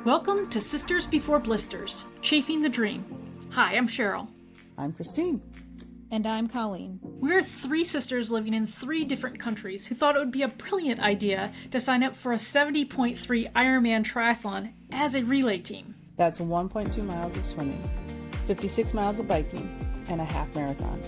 Welcome to Sisters Before Blisters, Chafing the Dream. Hi, I'm Cheryl. I'm Christine. And I'm Colleen. We're three sisters living in three different countries who thought it would be a brilliant idea to sign up for a 70.3 Ironman triathlon as a relay team. That's 1.2 miles of swimming, 56 miles of biking, and a half marathon,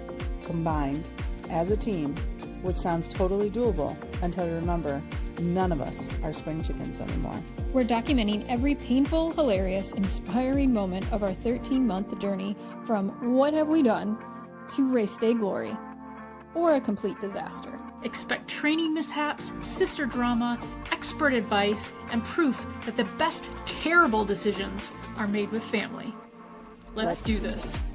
combined as a team, which sounds totally doable until you remember none of us are spring chickens anymore. We're documenting every painful, hilarious, inspiring moment of our 13-month journey from what have we done to race day glory, or a complete disaster. Expect training mishaps, sister drama, expert advice, and proof that the best terrible decisions are made with family. Let's do this.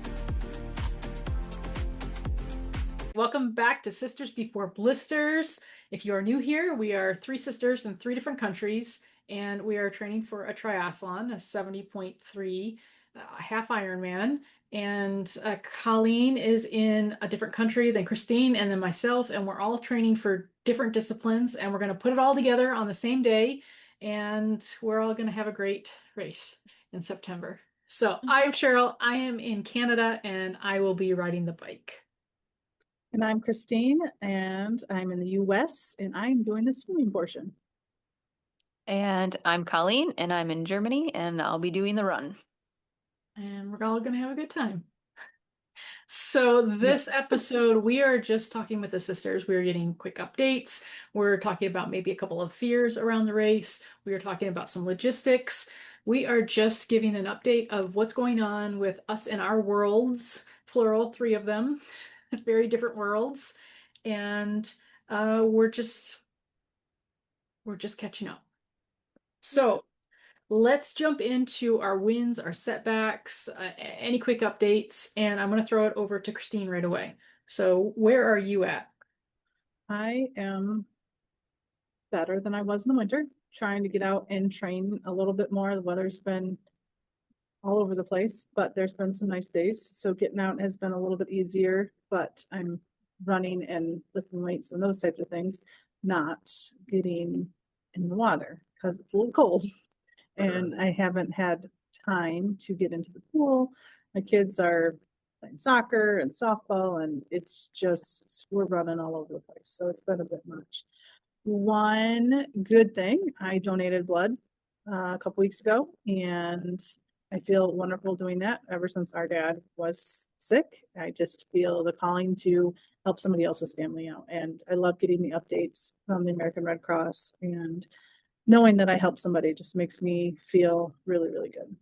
Welcome back to Sisters Before Blisters. If you are new here, we are three sisters in three different countries, and we are training for a triathlon, a 70.3 half Ironman. And Colleen is in a different country than Christine and then myself, and we're all training for different disciplines, and we're going to put it all together on the same day, and we're all going to have a great race in September. So I'm Cheryl. I am in Canada, and I will be riding the bike. And I'm Christine, and I'm in the US, and I'm doing the swimming portion. And I'm Colleen, and I'm in Germany, and I'll be doing the run. And we're all going to have a good time. So this episode, we are just talking with the sisters. We're getting quick updates. We're talking about maybe a couple of fears around the race. We are talking about some logistics. We are just giving an update of what's going on with us in our worlds, plural, three of them, very different worlds. And we're just catching up. So let's jump into our wins, our setbacks, any quick updates, and I'm going to throw it over to Christine right away. So where are you at? I am better than I was in the winter, trying to get out and train a little bit more. The weather's been all over the place, but there's been some nice days. So getting out has been a little bit easier, but I'm running and lifting weights and those types of things, not getting in the water because it's a little cold. And I haven't had time to get into the pool. My kids are playing soccer and softball, and it's just, we're running all over the place. So it's been a bit much. One good thing, I donated blood a couple weeks ago, and I feel wonderful doing that. Ever since our dad was sick, I just feel the calling to help somebody else's family out. And I love getting the updates from the American Red Cross, and knowing that I helped somebody just makes me feel really, really good.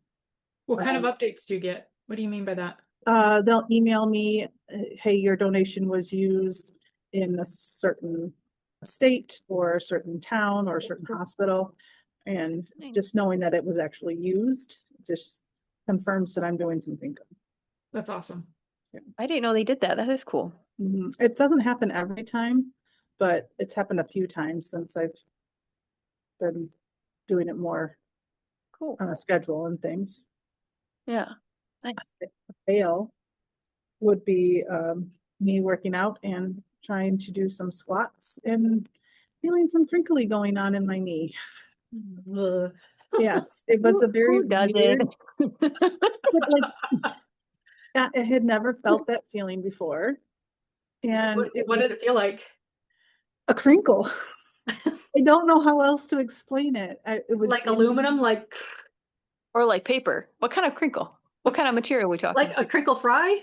What kind of updates do you get? What do you mean by that? They'll email me, hey, your donation was used in a certain state or a certain town or a certain hospital. And just knowing that it was actually used just confirms that I'm doing something good. That's awesome. Yeah. I didn't know they did that. That is cool. Mm-hmm. It doesn't happen every time, but it's happened a few times since I've been doing it more cool on a schedule and things. Yeah. Nice. A fail would be me working out and trying to do some squats and feeling some crinkly going on in my knee. Yes, it was a very Who does weird, it? I had never felt that feeling before. And what did it feel like? A crinkle. I don't know how else to explain it. It was like aluminum, like, or like paper. What kind of crinkle? What kind of material are we talking? Like a crinkle fry?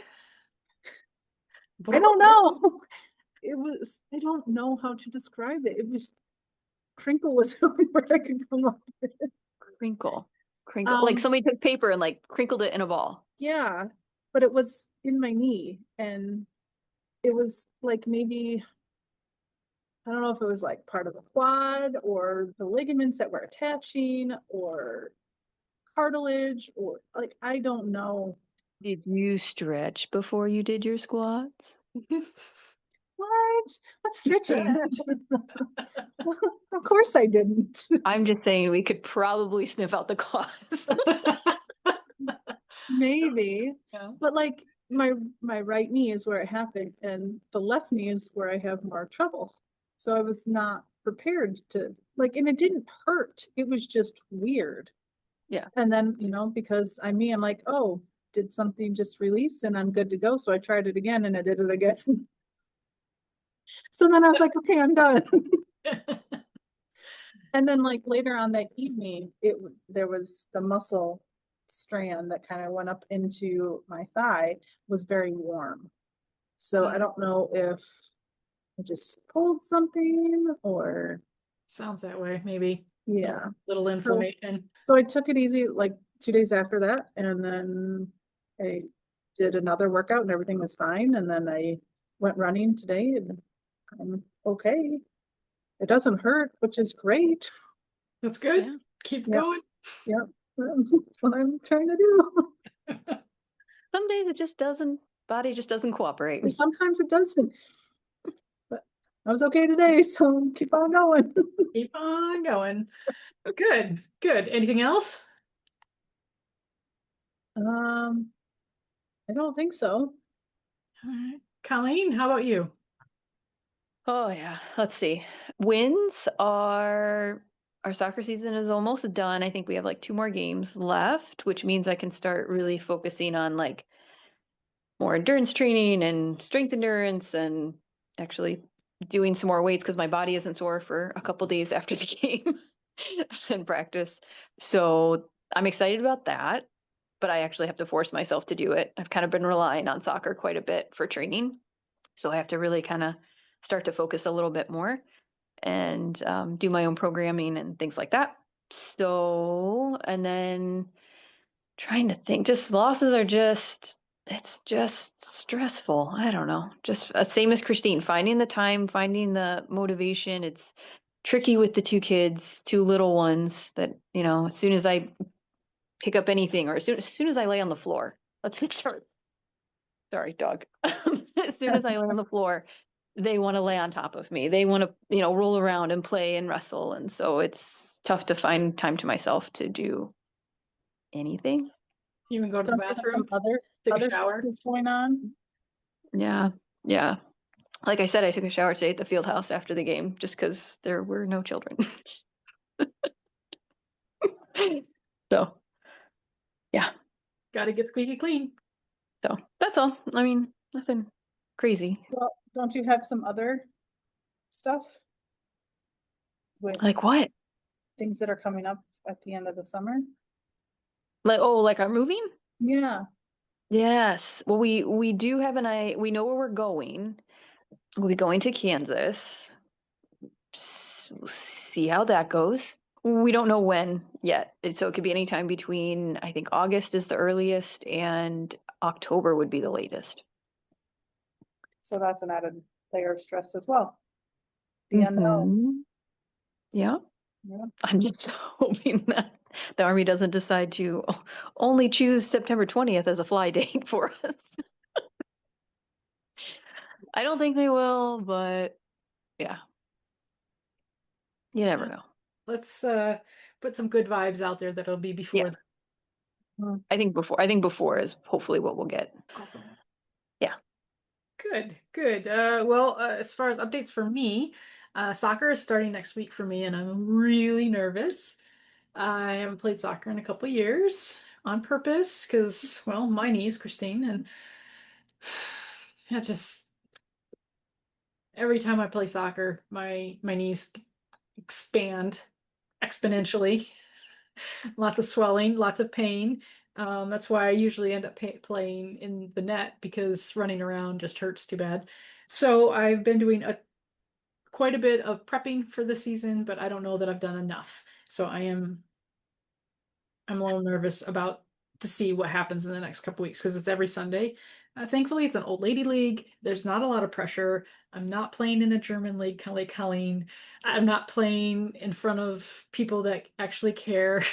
I don't know. It was. I don't know how to describe it. It was. Crinkle was the only word I could come up with. Crinkle. Like somebody took paper and like crinkled it in a ball. Yeah, but it was in my knee, and it was like maybe. I don't know if it was like part of the quad or the ligaments that were attaching or cartilage or like, I don't know. Did you stretch before you did your squats? What? What's stretching? Of course I didn't. I'm just saying we could probably sniff out the cause. Maybe. Yeah. But like my right knee is where it happened and the left knee is where I have more trouble. So I was not prepared to like, and it didn't hurt. It was just weird. Yeah. And then, because I'm like, oh, did something just release and I'm good to go? So I tried it again and I did it again. So then I was like, okay, I'm done. And then like later on that evening, there was the muscle strand that kind of went up into my thigh was very warm. So I don't know if I just pulled something or Sounds that way, maybe. yeah. Little inflammation. So I took it easy like 2 days after that, and then I did another workout and everything was fine. And then I went running today and I'm okay. It doesn't hurt, which is great. That's good. Yeah. Keep Yep. going. Yep. That's what I'm trying to do. Some days it just doesn't, body just doesn't cooperate. And sometimes it doesn't. But I was okay today, so keep on going. Keep on going. Good, good. Anything else? I don't think so. All right. Colleen, how about you? Oh yeah, let's see. Wins are our soccer season is almost done. I think we have like 2 more games left, which means I can start really focusing on like more endurance training and strength endurance and actually doing some more weights because my body isn't sore for a couple days after the game and practice. So I'm excited about that, but I actually have to force myself to do it. I've kind of been relying on soccer quite a bit for training. So I have to really kind of start to focus a little bit more and do my own programming and things like that. So, and then trying to think, just losses are just, it's just stressful. I don't know. Just same as Christine, finding the time, finding the motivation. It's tricky with the 2 kids, 2 little ones that, as soon as I pick up anything or as soon as I lay on the floor, let's start. Sorry, dog. As soon as I lay on the floor, they want to lay on top of me. They want to, roll around and play and wrestle. And so it's tough to find time to myself to do anything. You even go to the Don't you have some bathroom, take a other shower. stresses going on? Yeah. Yeah. Like I said, I took a shower today at the field house after the game just because there were no children. So, yeah. Got to get squeaky clean. So that's all. I mean, nothing crazy. Well, don't you have some other stuff with Like what? things that are coming up at the end of the summer? Like I'm moving? Yeah. Yes. Well, we do have we know where we're going. We'll be going to Kansas. We'll see how that goes. We don't know when yet. So it could be any time between, I think August is the earliest and October would be the latest. So that's an added layer of stress as well. The unknown. Yeah. Yeah. I'm just hoping that the Army doesn't decide to only choose September 20th as a fly date for us. I don't think they will, but yeah. You never know. Let's put some good vibes out there that'll be before. Yeah. I think before is hopefully what we'll get. Awesome. Yeah. Good, good. Well, as far as updates for me, soccer is starting next week for me, and I'm really nervous. I haven't played soccer in a couple years on purpose because, well, my knees, Christine, and I just every time I play soccer, my knees expand exponentially. Lots of swelling, lots of pain. That's why I usually end up playing in the net because running around just hurts too bad. So I've been doing quite a bit of prepping for the season, but I don't know that I've done enough. So I'm a little nervous about to see what happens in the next couple weeks because it's every Sunday. Thankfully, it's an old lady league. There's not a lot of pressure. I'm not playing in a German league, kind of like Colleen. I'm not playing in front of people that actually care.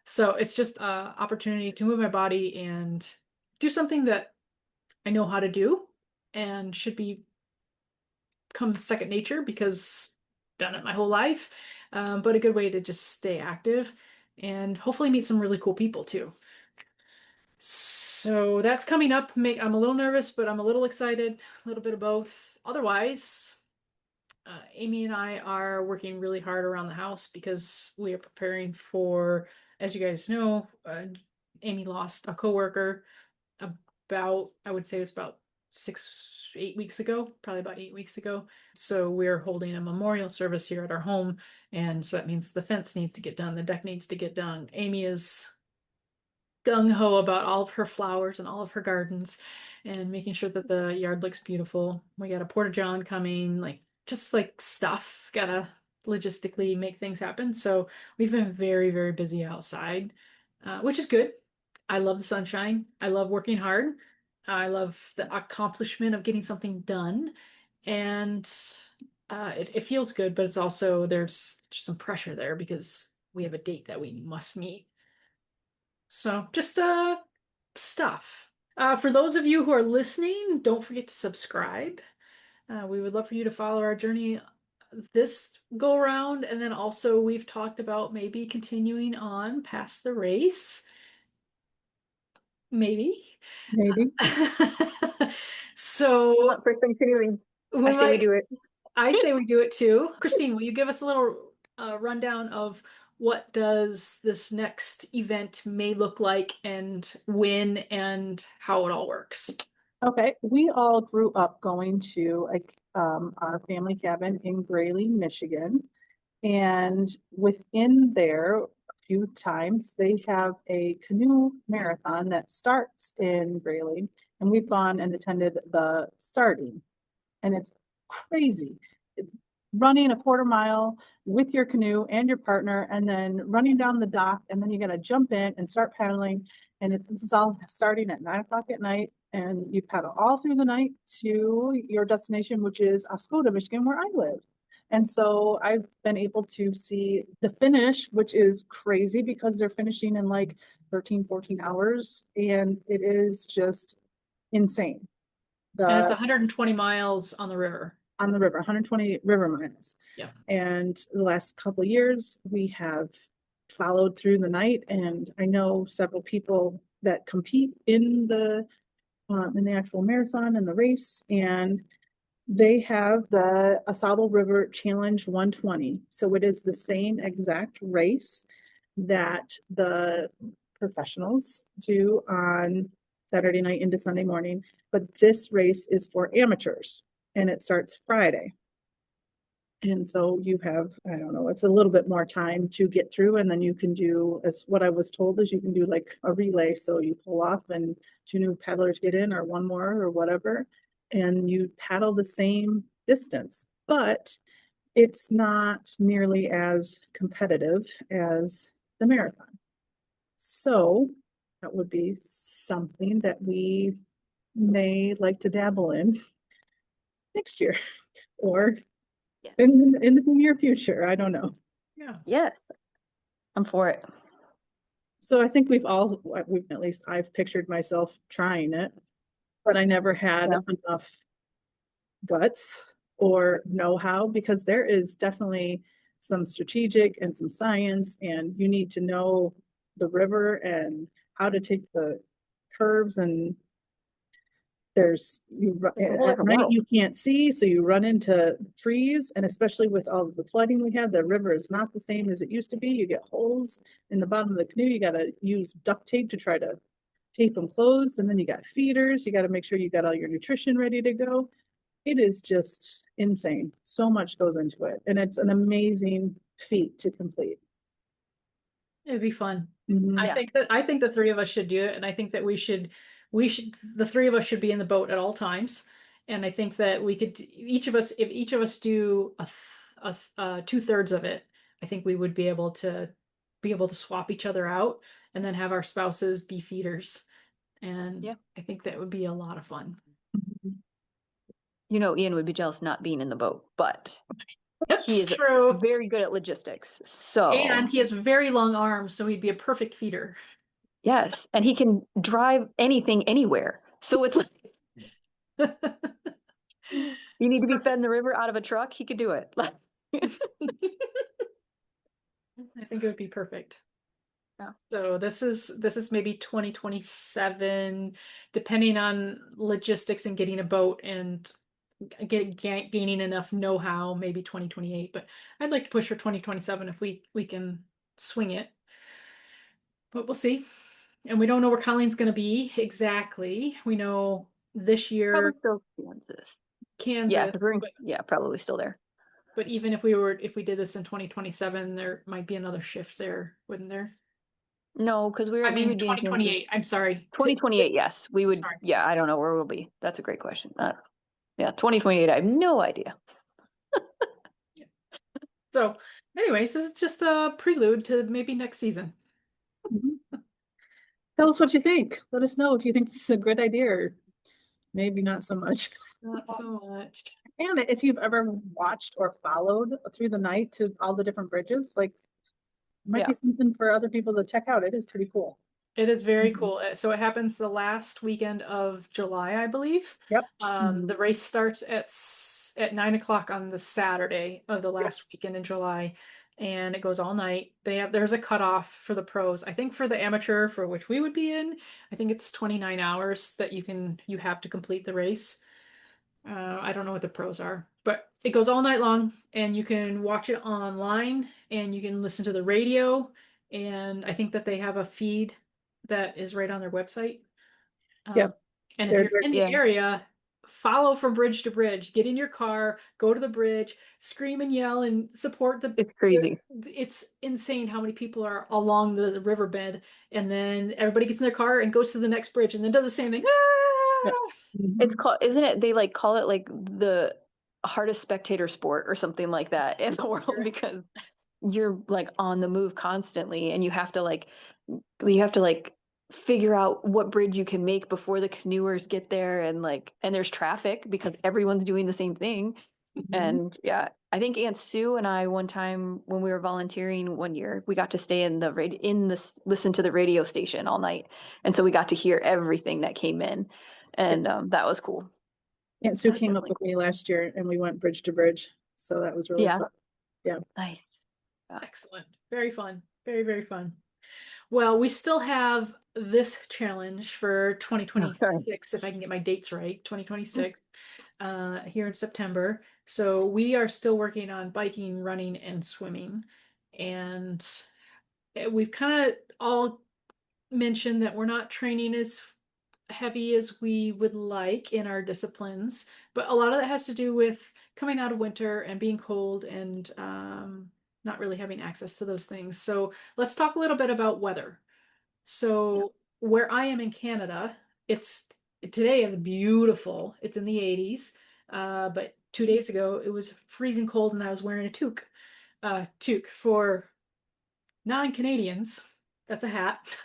So it's just an opportunity to move my body and do something that I know how to do and should become second nature because I've done it my whole life. But a good way to just stay active and hopefully meet some really cool people too. So that's coming up. I'm a little nervous, but I'm a little excited, a little bit of both. Otherwise, Amy and I are working really hard around the house because we are preparing for, as you guys know, Amy lost a coworker about, I would say it's about 8 weeks ago, probably about 8 weeks ago. So we're holding a memorial service here at our home. And so that means the fence needs to get done, the deck needs to get done. Amy is gung ho about all of her flowers and all of her gardens and making sure that the yard looks beautiful. We got a porta john coming, like just like stuff, gotta logistically make things happen. So we've been very, very busy outside, which is good. I love the sunshine. I love working hard. I love the accomplishment of getting something done. And it feels good, but it's also there's some pressure there because we have a date that we must meet. So just stuff. For those of you who are listening, don't forget to subscribe. We would love for you to follow our journey this go around, and then also we've talked about maybe continuing on past the race. Maybe. Maybe. So For continuing, we I say we might, do it. I say we do it too. Christine, will you give us a little rundown of what does this next event may look like and when and how it all works? Okay, we all grew up going to our family cabin in Grayling, Michigan. And within there, a few times, they have a canoe marathon that starts in Grayling. And we've gone and attended the starting. And it's crazy. Running a quarter mile with your canoe and your partner, and then running down the dock, and then you gotta jump in and start paddling. And this is all starting at 9 o'clock at night, and you paddle all through the night to your destination, which is Oscoda, Michigan, where I live. And so I've been able to see the finish, which is crazy because they're finishing in like 13, 14 hours, and it is just insane. And it's The 120 miles on the river. On the river, 120 river miles. Yeah. And the last couple of years, we have followed through the night, and I know several people that compete in the actual marathon and the race, and they have the Asado River Challenge 120. So it is the same exact race that the professionals do on Saturday night into Sunday morning, but this race is for amateurs and it starts Friday. And so you have, I don't know, it's a little bit more time to get through, and then you can do, as what I was told is you can do like a relay. So you pull off and two new paddlers get in, or one more or whatever, and you paddle the same distance, but it's not nearly as competitive as the marathon. So that would be something that we may like to dabble in next year or Yeah. in the near future. I don't know. Yeah. Yes, I'm for it. So I think we've at least I've pictured myself trying it, but I never had enough guts or know-how, because there is definitely some strategic and some science, and you need to know the river and how to take the curves, and there's at night you can't see, so you run into trees, and especially with all of the flooding we had, the river is not the same as it used to be. You get holes in the bottom of the canoe, you got to use duct tape to try to tape them closed, and then you got feeders, you got to make sure you got all your nutrition ready to go. It is just insane. So much goes into it, and it's an amazing feat to complete. It'd be fun. Mhm. I think the three of us should do it, and I think that the three of us should be in the boat at all times. And I think that we could if each of us do a 2/3 of it, I think we would be able to swap each other out and then have our spouses be feeders. And Yeah. I think that would be a lot of fun. You know, Ian would be jealous not being in the boat, but That's he is true. very good at logistics. So And he has very long arms, so he'd be a perfect feeder. yes, and he can drive anything anywhere. So it's like you need to be fed in the river out of a truck, he could do it. I think it would be perfect. Yeah. So this is maybe 2027, depending on logistics and getting a boat and gaining enough know-how, maybe 2028, but I'd like to push for 2027 if we can swing it. But we'll see. And we don't know where Colleen's going to be exactly. We know this Probably year still Kansas. Yeah, Kansas, because we're probably still there. but even if we did this in 2027, there might be another shift there, wouldn't there? No, because we I mean, would be in Kansas. 2028. I'm sorry. 2028, yes. We would, Sorry. yeah, I don't know where we'll be. That's a great question. Yeah, 2028, I have no idea. So, anyways, this is just a prelude to maybe next season. Tell us what you think. Let us know if you think this is a good idea or maybe not so much. Not so much. And if you've ever watched or followed through the night to all the different bridges, like might be something for other people to check out. It is pretty cool. It is very Mhm. cool. So it happens the last weekend of July, I believe. Yep. The race starts at 9 o'clock on the Saturday of the last weekend in July, and it goes all night. There's a cutoff for the pros. I think for the amateur, for which we would be in, I think it's 29 hours that you have to complete the race. I don't know what the pros are, but it goes all night long, and you can watch it online, and you can listen to the radio. And I think that they have a feed that is right on their website. Yep. And if They're you're in the area, follow from bridge to bridge. Get in your car, go to the bridge, scream and yell, and support the. It's crazy. It's insane how many people are along the riverbed, and then everybody gets in their car and goes to the next bridge, and then does the same thing. Ah! It's called, isn't it? They like call it like the hardest spectator sport or something like that in the world because you're like on the move constantly and you have to like figure out what bridge you can make before the canoers get there and there's traffic because everyone's doing the same thing. And yeah, I think Aunt Sue and I one time when we were volunteering one year, we got to stay in listen to the radio station all night. And so we got to hear everything that came in. And that was cool. Aunt Sue came up with me last year and we went bridge to bridge. So that was really fun. Yeah. Nice. Excellent. Very fun. Very, very fun. Well, we still have this challenge for 2026, if I can get my dates right, 2026, here in September. So we are still working on biking, running, and swimming. And we've kind of all mentioned that we're not training as heavy as we would like in our disciplines, but a lot of that has to do with coming out of winter and being cold and not really having access to those things. So let's talk a little bit about weather. So where I am in Canada, today is beautiful. It's in the 80s, but 2 days ago it was freezing cold and I was wearing a toque. Toque for non-Canadians. That's a hat.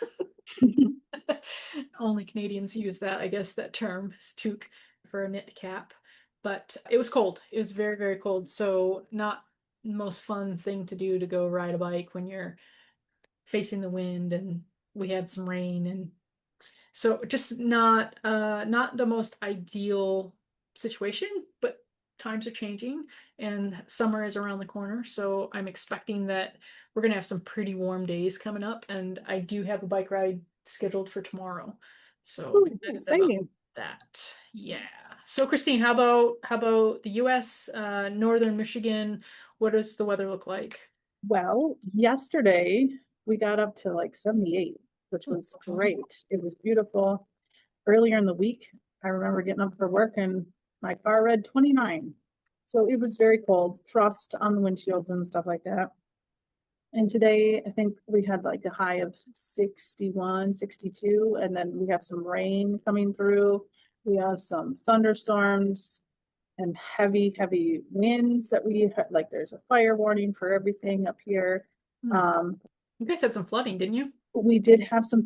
Only Canadians use that, I guess, that term is toque for a knit cap. But it was cold. It was very, very cold. So not the most fun thing to do to go ride a bike when you're facing the wind, and we had some rain, and so just not the most ideal situation, but times are changing and summer is around the corner. So I'm expecting that we're gonna have some pretty warm days coming up, and I do have a bike ride scheduled for tomorrow. So exciting. That. Yeah. So Christine, how about the US, northern Michigan? What does the weather look like? Well, yesterday we got up to like 78, which was great. It was beautiful. Earlier in the week, I remember getting up for work and my car read 29. So it was very cold, frost on the windshields and stuff like that. And today, I think we had like a high of 61, 62, and then we have some rain coming through. We have some thunderstorms and heavy, heavy winds that like there's a fire warning for everything up here. You guys had some flooding, didn't you? We did have some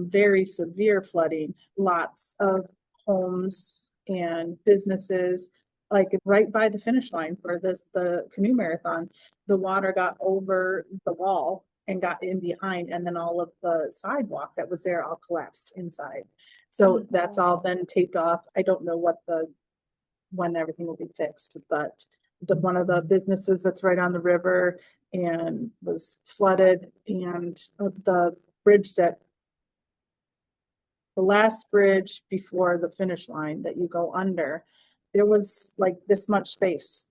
very severe flooding, lots of homes and businesses, like right by the finish line for the canoe marathon. The water got over the wall and got in behind, and then all of the sidewalk that was there all collapsed inside. So that's all been taped off. I don't know when everything will be fixed, but one of the businesses that's right on the river and was flooded, and the last bridge before the finish line that you go under, there was like this much space.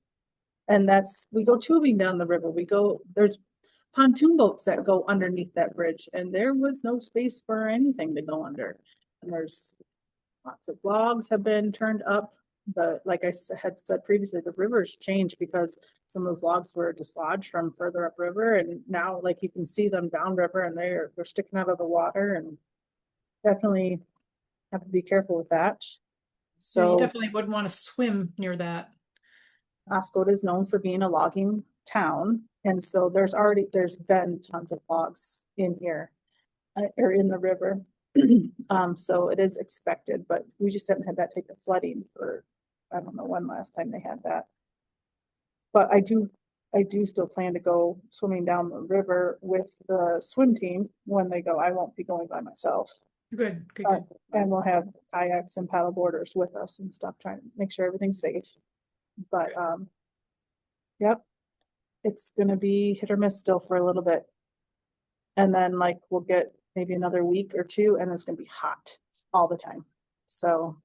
And we go tubing down the river. There's pontoon boats that go underneath that bridge, and there was no space for anything to go under. And there's lots of logs have been turned up. But like had said previously, the river's changed because some of those logs were dislodged from further upriver, and now like you can see them downriver, and they're sticking out of the water, and definitely have to be careful with that. Yeah, you So definitely wouldn't want to swim near that. Oscoda is known for being a logging town, and so there's been tons of logs in here or in the river. So it is expected, but we just haven't had that type of flooding for, I don't know when last time they had that. But I do still plan to go swimming down the river with the swim team when they go. I won't be going by myself. Good, good, Uh, good. And we'll have kayaks and paddle boarders with us and stuff, trying to make sure everything's safe. But, yep, it's gonna be hit or miss still for a little bit. And then like, we'll get maybe another week or two, and it's gonna be hot all the time. So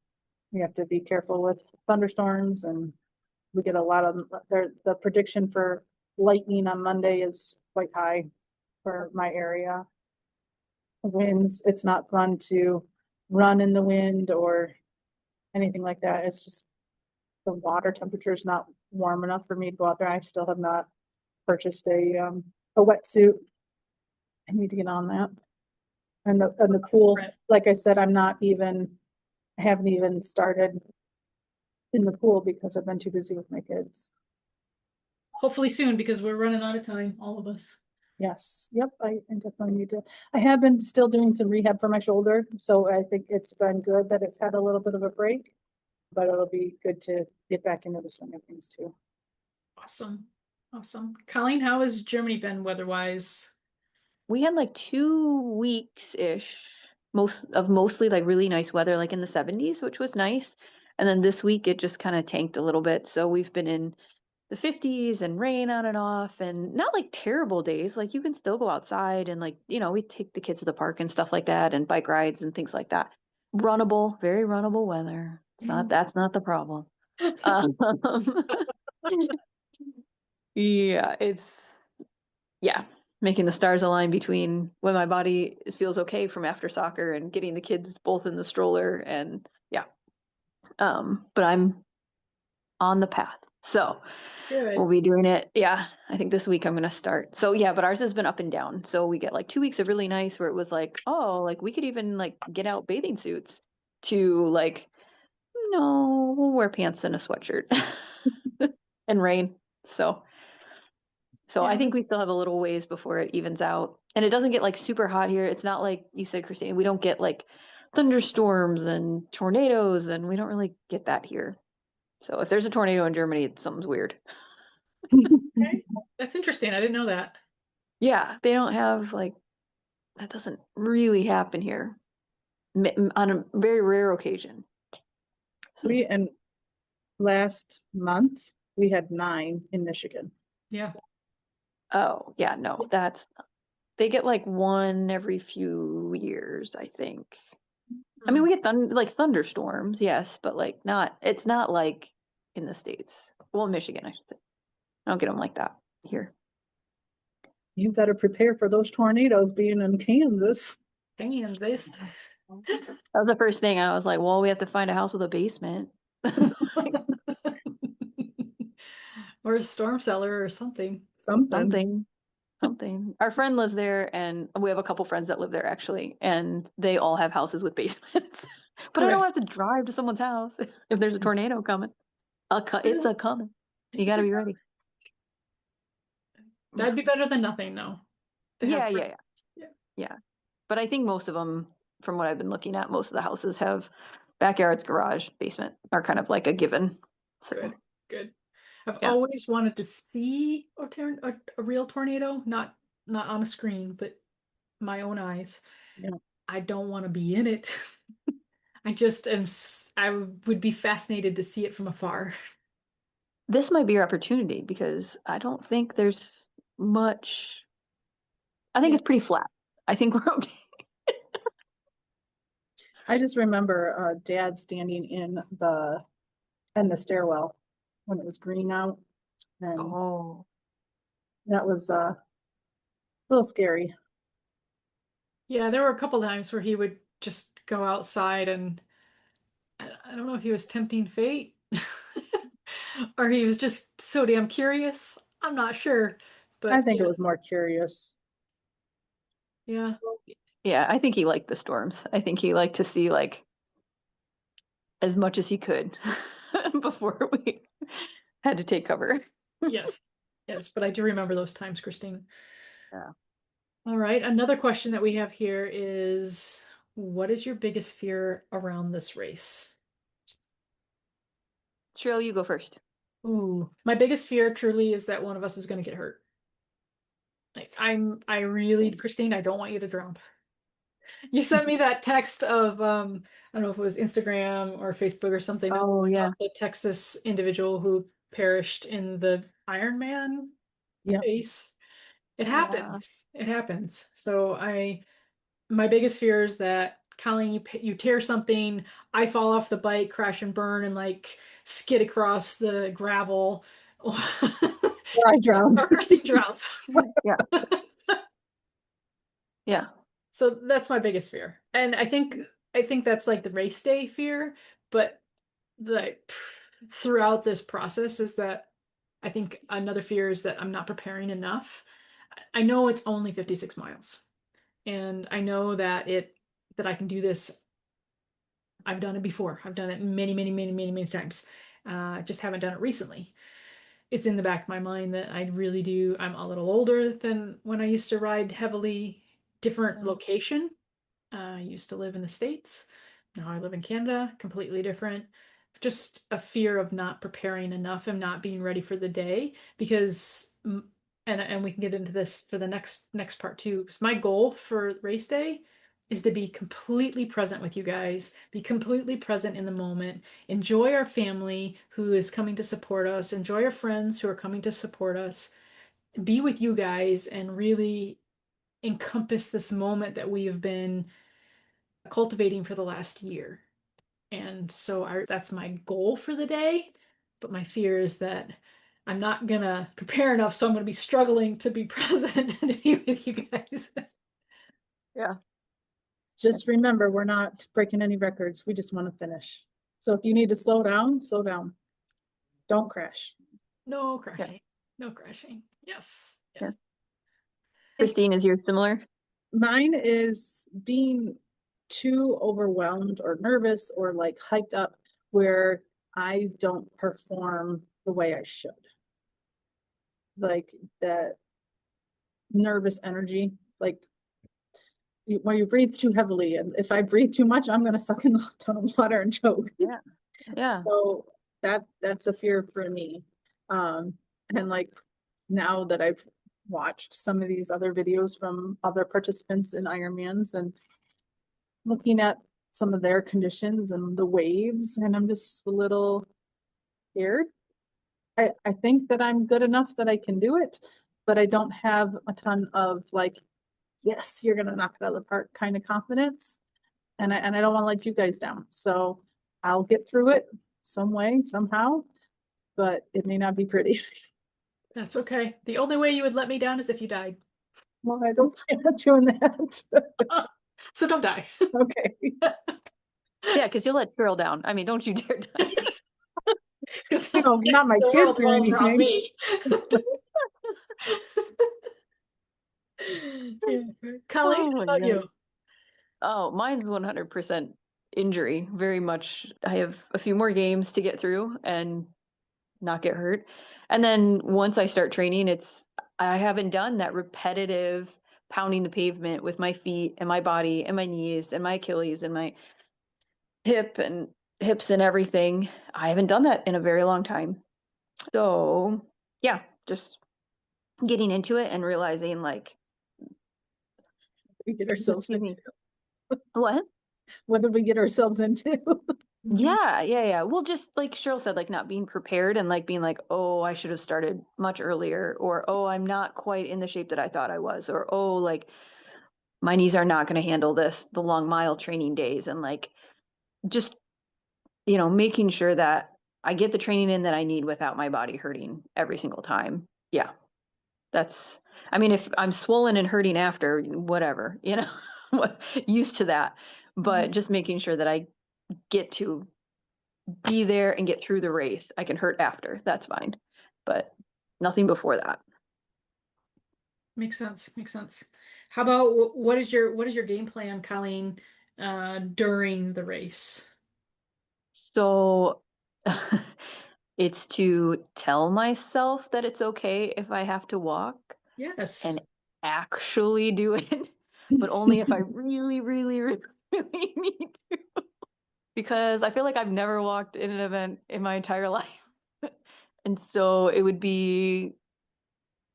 we have to be careful with thunderstorms, and we get a lot of, the prediction for lightning on Monday is quite high for my area. Winds, it's not fun to run in the wind or anything like that. It's just the water temperature is not warm enough for me to go out there. I still have not purchased a wetsuit. I need to get on that. And the pool, Right. like I said, I haven't even started in the pool because I've been too busy with my kids. Hopefully soon, because we're running out of time, all of us. Yes, yep, I definitely need to. I have been still doing some rehab for my shoulder, so I think it's been good that it's had a little bit of a break, but it'll be good to get back into the swing of things too. Awesome. Awesome. Colleen, how has Germany been weather-wise? We had like 2 weeks-ish, mostly like really nice weather, like in the 70s, which was nice. And then this week it just kind of tanked a little bit. So we've been in the 50s and rain on and off, and not like terrible days. Like you can still go outside and like, we take the kids to the park and stuff like that, and bike rides and things like that. Runnable, very runnable weather. That's not the problem. Um, yeah, making the stars align between when my body feels okay from after soccer and getting the kids both in the stroller, and but I'm on the path. So Good. we'll be doing it. Yeah, I think this week I'm gonna start. So yeah, but ours has been up and down. So we get like 2 weeks of really nice where it was like, oh, like we could even like get out bathing suits, to like, no, we'll wear pants and a sweatshirt and rain. So I Yeah. think we still have a little ways before it evens out. And it doesn't get like super hot here. It's not like you said, Christine, we don't get like thunderstorms and tornadoes, and we don't really get that here. So if there's a tornado in Germany, something's weird. Okay. That's interesting. I didn't know that. Yeah, they don't have like, that doesn't really happen here on a very rare occasion. So, And last month we had 9 in Michigan. Yeah. oh, yeah, no, they get like one every few years, I think. I mean, we get like thunderstorms, yes, but like it's not like in the States. Well, in Michigan, I should say. I don't get them like that here. You've got to prepare for those tornadoes being in Kansas. Kansas. That was the first thing. I was like, well, we have to find a house with a basement. Or a storm cellar or something. Something. Something. Our friend lives there, and we have a couple friends that live there actually, and they all have houses with basements. But I don't Okay. have to drive to someone's house if there's a tornado coming. It's a coming. You got to be ready. That'd be better than nothing, though. To have Yeah. friends. Yeah. But I think most of them, from what I've been looking at, most of the houses have backyards, garage, basement are kind of like a given. So Good. Good. I've Yeah. always wanted to see a real tornado, not on a screen, but my own eyes. Yeah. I don't want to be in it. I would be fascinated to see it from afar. This might be your opportunity, because I don't think there's much. I think Yeah. it's pretty flat. I think we're okay. I just remember Dad standing in the and the stairwell when it was green out. And Oh, that was a little scary. Yeah, there were a couple times where he would just go outside and I don't know if he was tempting fate or he was just so damn curious. I'm not sure. I But think it yeah, was more curious. yeah. yeah. I think he liked the storms. I think he liked to see like as much as he could before we had to take cover. Yes. Yes, but I do remember those times, Christine. Yeah. All right. Another question that we have here is what is your biggest fear around this race? Cheryl, you go first. Ooh, my biggest fear truly is that one of us is going to get hurt. Like I really, Christine, I don't want you to drown. You sent me that text of I don't know if it was Instagram or Facebook or something Oh yeah. about the Texas individual who perished in the Ironman Yeah. race. It Yeah. happens. It happens. So my biggest fear is that Colleen, you tear something, I fall off the bike, crash and burn, and like skid across the gravel, or I drowned. Christine drowns. Yeah. Yeah. So that's my biggest fear, and I think that's like the race day fear, but like throughout this process is that I think another fear is that I'm not preparing enough. I know it's only 56 miles, and I know that I can do this. I've done it before. I've done it many, many, many, many, many times. Just haven't done it recently. It's in the back of my mind that I really do. I'm a little older than when I used to ride heavily, different location. I used to live in the States. Now I live in Canada, completely different. Just a fear of not preparing enough and not being ready for the day because and we can get into this for the next part too. Because my goal for race day is to be completely present with you guys, be completely present in the moment, enjoy our family who is coming to support us, enjoy our friends who are coming to support us, be with you guys and really encompass this moment that we have been cultivating for the last year. And so that's my goal for the day. But my fear is that I'm not gonna prepare enough, so I'm gonna be struggling to be present and to be with you guys. Yeah. Just remember, we're not breaking any records. We just want to finish. So if you need to slow down, slow down. Don't crash. No crashing. No crashing. Yes. Yeah. Yes. Christine, is yours similar? Mine is being too overwhelmed or nervous or like hyped up where I don't perform the way I should. Like that nervous energy, like when you breathe too heavily. And if I breathe too much, I'm going to suck in a ton of water and choke. Yeah. Yeah. So that's a fear for me. And like now that I've watched some of these other videos from other participants in Ironmans and looking at some of their conditions and the waves, and I'm just a little scared. I think that I'm good enough that I can do it, but I don't have a ton of like, yes, you're gonna knock it out of the park kind of confidence. And I don't want to let you guys down. So I'll get through it some way, somehow, but it may not be pretty. That's okay. The only way you would let me down is if you died. Well, I don't plan on doing that. So don't die. Okay. Yeah, because you'll let Cheryl down. I mean, don't you dare die. Because You know, not my the kids world or revolves around anything. me. Yeah. Colleen, Oh how my about God. you? Oh, mine's 100% injury. Very much. I have a few more games to get through and not get hurt. And then once I start training, I haven't done that repetitive pounding the pavement with my feet and my body and my knees and my Achilles and my hips and everything. I haven't done that in a very long time. So yeah, just getting into it and realizing like, We get ourselves excuse into. me, what? What did we get ourselves into? Yeah. Well, just like Cheryl said, like not being prepared and like being like, oh, I should have started much earlier, or oh, I'm not quite in the shape that I thought I was, or oh, like my knees are not going to handle the long mile training days, and like just making sure that I get the training in that I need without my body hurting every single time. Yeah. I mean, if I'm swollen and hurting after, whatever, used to that. But just making sure that I get to be there and get through the race. I can hurt after. That's fine. But nothing before that. Makes sense. Makes sense. How about what is your game plan, Colleen, during the race? So it's to tell myself that it's okay if I have to walk Yes. and actually do it, but only if I really, really, really need to. Because I feel like I've never walked in an event in my entire life. And so it would be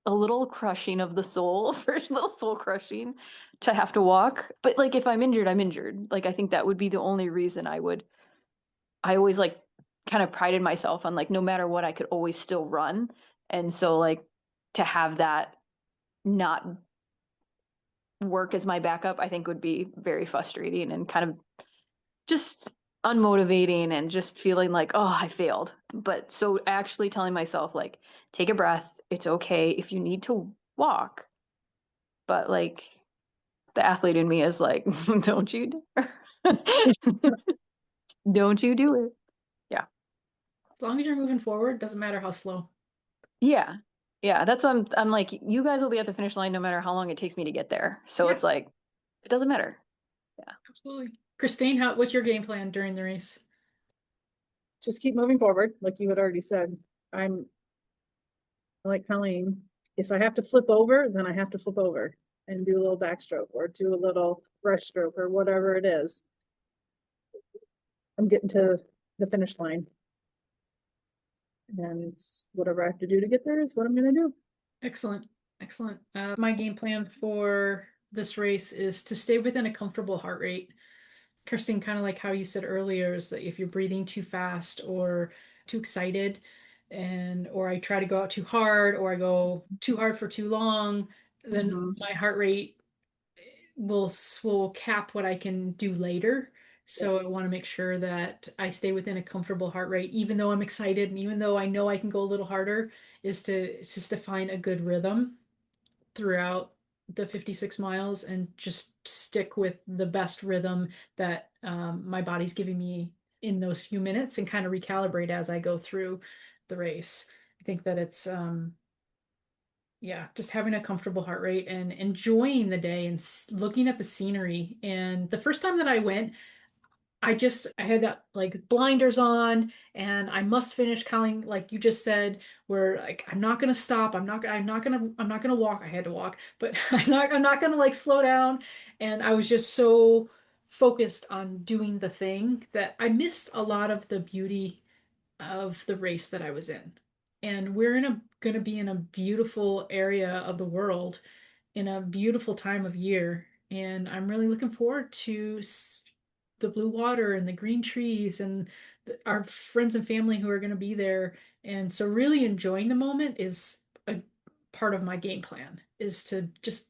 a little crushing of the soul, for a little soul crushing to have to walk. But like if I'm injured, I'm injured. Like I think that would be the only reason I always like kind of prided myself on like no matter what, I could always still run. And so like to have that not work as my backup, I think would be very frustrating and kind of just unmotivating and just feeling like, oh, I failed. But so actually telling myself, like, take a breath. It's okay if you need to walk. But like the athlete in me is like, don't you dare. Don't you do it. Yeah. As long as you're moving forward, doesn't matter how slow. Yeah. Yeah. That's what I'm like, you guys will be at the finish line no matter how long it takes me to get there. So Yeah, it's like, it doesn't matter. Yeah. absolutely. Christine, what's your game plan during the race? Just keep moving forward, like you had already said. I'm like Colleen, if I have to flip over, then I have to flip over and do a little backstroke or do a little breaststroke or whatever it is. I'm getting to the finish line. And whatever I have to do to get there is what I'm gonna do. Excellent. Excellent. My game plan for this race is to stay within a comfortable heart rate. Kirsten, kind of like how you said earlier, is that if you're breathing too fast or too excited, or I try to go out too hard or I go too hard for too long, then Mhm. my heart rate will cap what I can do later. Yeah. So I want to make sure that I stay within a comfortable heart rate, even though I'm excited and even though I know I can go a little harder, it's just to find a good rhythm throughout the 56 miles and just stick with the best rhythm that my body's giving me in those few minutes and kind of recalibrate as I go through the race. I think that it's yeah, just having a comfortable heart rate and enjoying the day and looking at the scenery. And the first time that I went, I had that like blinders on and I must finish Colleen, like you just said, where like I'm not gonna stop. I'm not gonna walk. I had to walk, but I'm not gonna like slow down. And I was just so focused on doing the thing that I missed a lot of the beauty of the race that I was in. And we're gonna be in a beautiful area of the world in a beautiful time of year. And I'm really looking forward to the blue water and the green trees and our friends and family who are going to be there. And so really enjoying the moment is a part of my game plan, is to just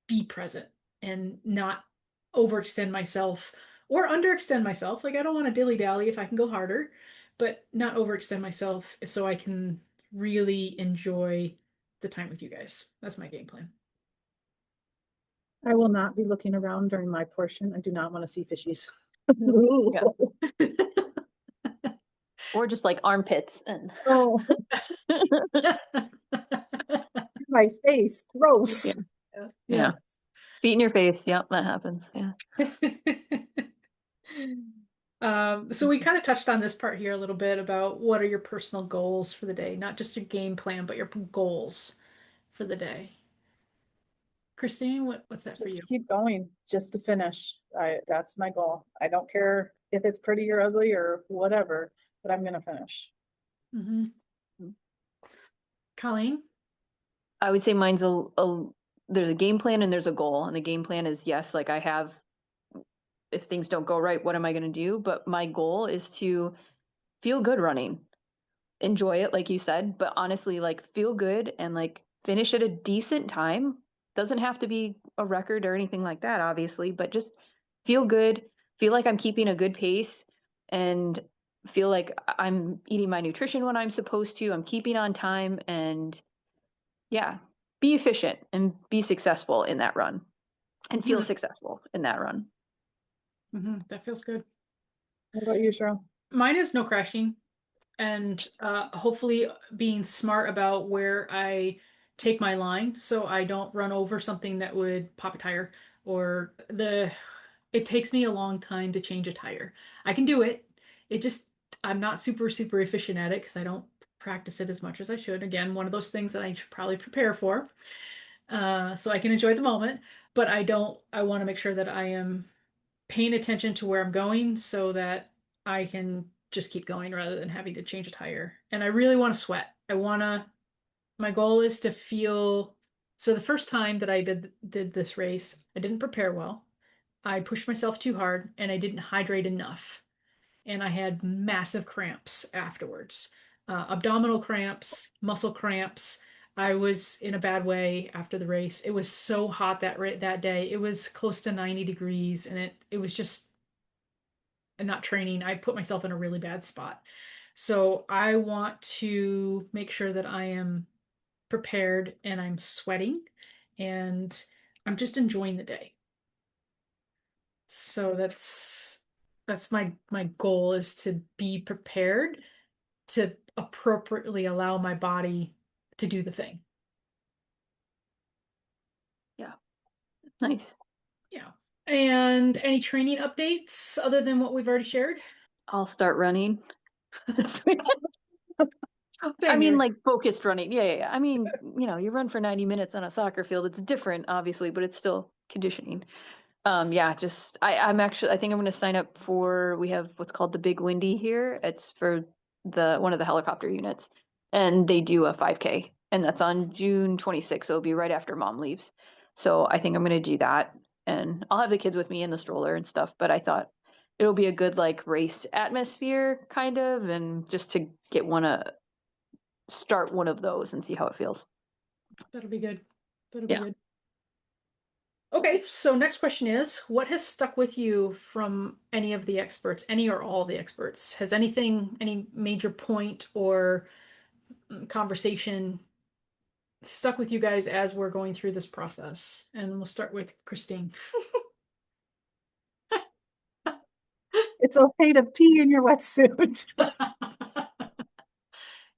be present and not overextend myself or underextend myself. Like I don't want to dilly dally if I can go harder, but not overextend myself so I can really enjoy the time with you guys. That's my game plan. I will not be looking around during my portion. I do not want to see fishies. Yeah. Or just like armpits and Oh, my face, gross. yeah. Yeah. Yeah. Feet in your face. Yep, that happens. Yeah. So we kind of touched on this part here a little bit about what are your personal goals for the day, not just your game plan, but your goals for the day. Christine, what's that for Just you? keep going, just to finish. That's my goal. I don't care if it's pretty or ugly or whatever, but I'm gonna finish. Hmm. Colleen? I would say mine's there's a game plan and there's a goal. And the game plan is yes, like I have, if things don't go right, what am I going to do? But my goal is to feel good running, enjoy it, like you said, but honestly, like feel good and like finish at a decent time. Doesn't have to be a record or anything like that, obviously, but just feel good, feel like I'm keeping a good pace and feel like I'm eating my nutrition when I'm supposed to, I'm keeping on time, and yeah, be efficient and be successful in that run and feel successful in that run. That feels good. What about you, Cheryl? Mine is no crashing, and hopefully being smart about where I take my line so I don't run over something that would pop a tire or it takes me a long time to change a tire. I can do it. It just I'm not super efficient at it because I don't practice it as much as I should. Again, one of those things that I should probably prepare for. So I can enjoy the moment, but I want to make sure that I am paying attention to where I'm going so that I can just keep going rather than having to change a tire. And I really want to sweat. My goal is to feel, so the first time that I did this race, I didn't prepare well. I pushed myself too hard and I didn't hydrate enough. And I had massive cramps afterwards. Abdominal cramps, muscle cramps. I was in a bad way after the race. It was so hot that day. It was close to 90 degrees and it was just not training. I put myself in a really bad spot. So I want to make sure that I am prepared and I'm sweating and I'm just enjoying the day. So that's my goal is to be prepared to appropriately allow my body to do the thing. Yeah. Nice. Yeah. And any training updates other than what we've already shared? I'll start running. I Same mean, here. like focused running. Yeah. I mean, you run for 90 minutes on a soccer field. It's different, obviously, but it's still conditioning. Yeah, I think I'm going to sign up for, we have what's called the Big Windy here. It's for one of the helicopter units, and they do a 5K, and that's on June 26th. So it'll be right after mom leaves. So I think I'm going to do that, and I'll have the kids with me in the stroller and stuff, but I thought it'll be a good like race atmosphere kind of, and just to start one of those and see how it feels. That'll be good. That'll be Yeah. good. Okay, so next question is, what has stuck with you from any of the experts, any or all of the experts? Has any major point or conversation stuck with you guys as we're going through this process? And we'll start with Christine. It's okay to pee in your wetsuit.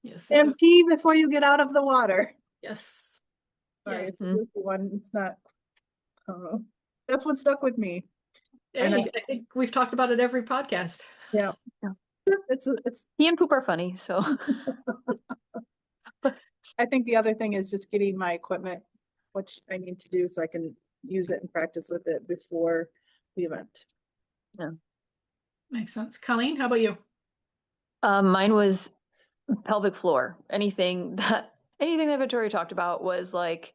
Yes, And pee before you get out of the water. yes. Sorry, Yes. it's a goofy one. It's not. That's what stuck with me. Hey, I think we've talked about it every podcast. Yeah. It's Pee and poop are funny, so. I think the other thing is just getting my equipment, which I need to do so I can use it and practice with it before the event. Yeah. Makes sense. Colleen, how about you? Mine was pelvic floor. Anything that Victoria talked about was like,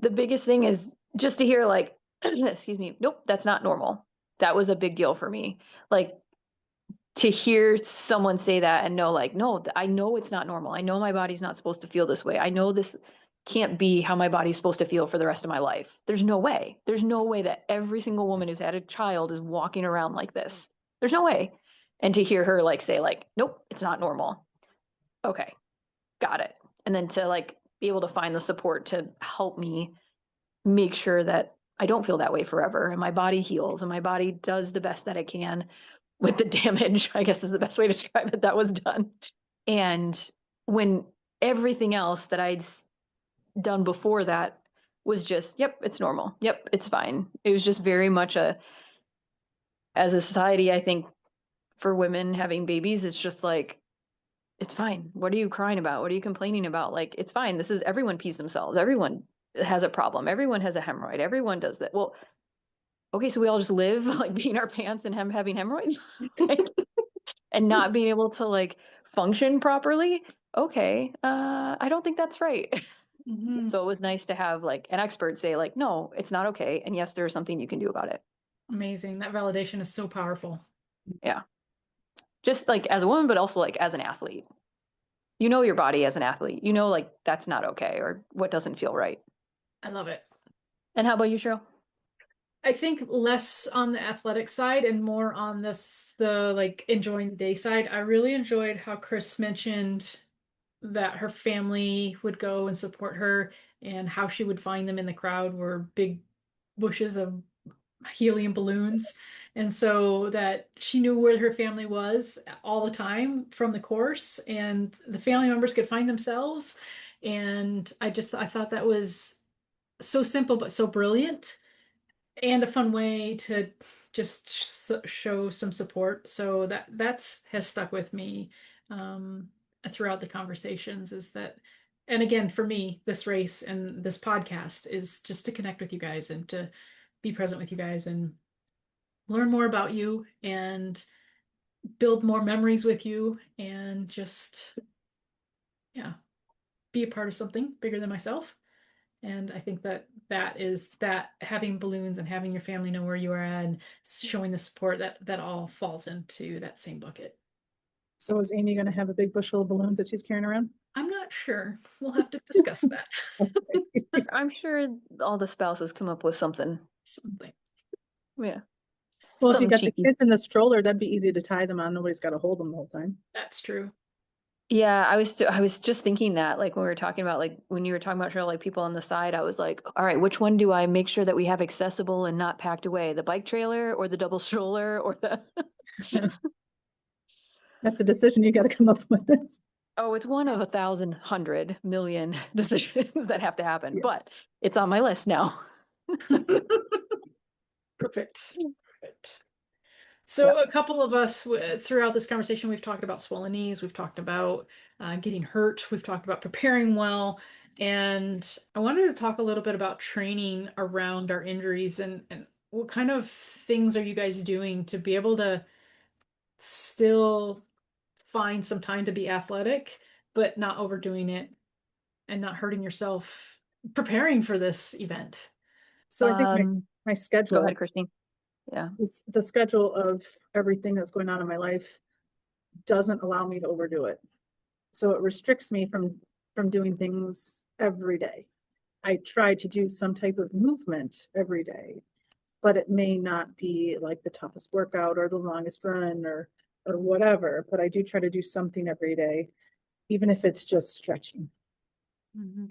the biggest thing is just to hear like, excuse me, nope, that's not normal. That was a big deal for me. Like, to hear someone say that and know like, no, I know it's not normal. I know my body's not supposed to feel this way. I know this can't be how my body's supposed to feel for the rest of my life. There's no way. There's no way that every single woman who's had a child is walking around like this. There's no way. And to hear her like say like, nope, it's not normal. Okay, got it. And then to like be able to find the support to help me make sure that I don't feel that way forever and my body heals and my body does the best that it can with the damage, I guess is the best way to describe it, that was done. And when everything else that I'd done before that was just, yep, it's normal. Yep, it's fine. It was just very much as a society, I think for women having babies, it's just like, it's fine. What are you crying about? What are you complaining about? Like, it's fine. Everyone pees themselves. Everyone has a problem. Everyone has a hemorrhoid. Everyone does that. Well, okay, so we all just live like peeing our pants and having hemorrhoids and not being able to like function properly. Okay, I don't think that's right. Mm-hmm. So it was nice to have like an expert say like, no, it's not okay. And yes, there's something you can do about it. Amazing. That validation is so powerful. Yeah. Just like as a woman, but also like as an athlete. You know your body as an athlete. You know like that's not okay or what doesn't feel right. I love it. And how about you, Cheryl? I think less on the athletic side and more on the like enjoying the day side. I really enjoyed how Chris mentioned that her family would go and support her and how she would find them in the crowd were big bushes of helium balloons. And so that she knew where her family was all the time from the course and the family members could find themselves. And I thought that was so simple but so brilliant and a fun way to just show some support. So that's has stuck with me throughout the conversations is that, and again, for me, this race and this podcast is just to connect with you guys and to be present with you guys and learn more about you and build more memories with you and just, yeah, be a part of something bigger than myself. And I think that is that having balloons and having your family know where you are at and showing the support that all falls into that same bucket. So is Amy gonna have a big bushel of balloons that she's carrying around? I'm not sure. We'll have to discuss that. I'm sure all the spouses come up with something. Something. Yeah. Well, if you Something got the cheeky. kids in the stroller, that'd be easy to tie them on. Nobody's got to hold them the whole time. That's true. Yeah, I was just thinking that, like when we were talking about, like when you were talking about Cheryl, like people on the side, I was like, all right, which one do I make sure that we have accessible and not packed away? The bike trailer or the double stroller or the That's a decision you got to come up with. Oh, it's one of 1,100 million decisions that have to happen, Yes. but it's on my list now. Perfect. Perfect. So a couple of us throughout this conversation, we've talked about swollen knees, we've talked about getting hurt, we've talked about preparing well, and I wanted to talk a little bit about training around our injuries and what kind of things are you guys doing to be able to still find some time to be athletic, but not overdoing it and not hurting yourself preparing for this event. So I think my Go schedule ahead, Christine. Yeah. is the schedule of everything that's going on in my life doesn't allow me to overdo it. So it restricts me from doing things every day. I try to do some type of movement every day, but it may not be like the toughest workout or the longest run or whatever, but I do try to do something every day, even if it's just stretching,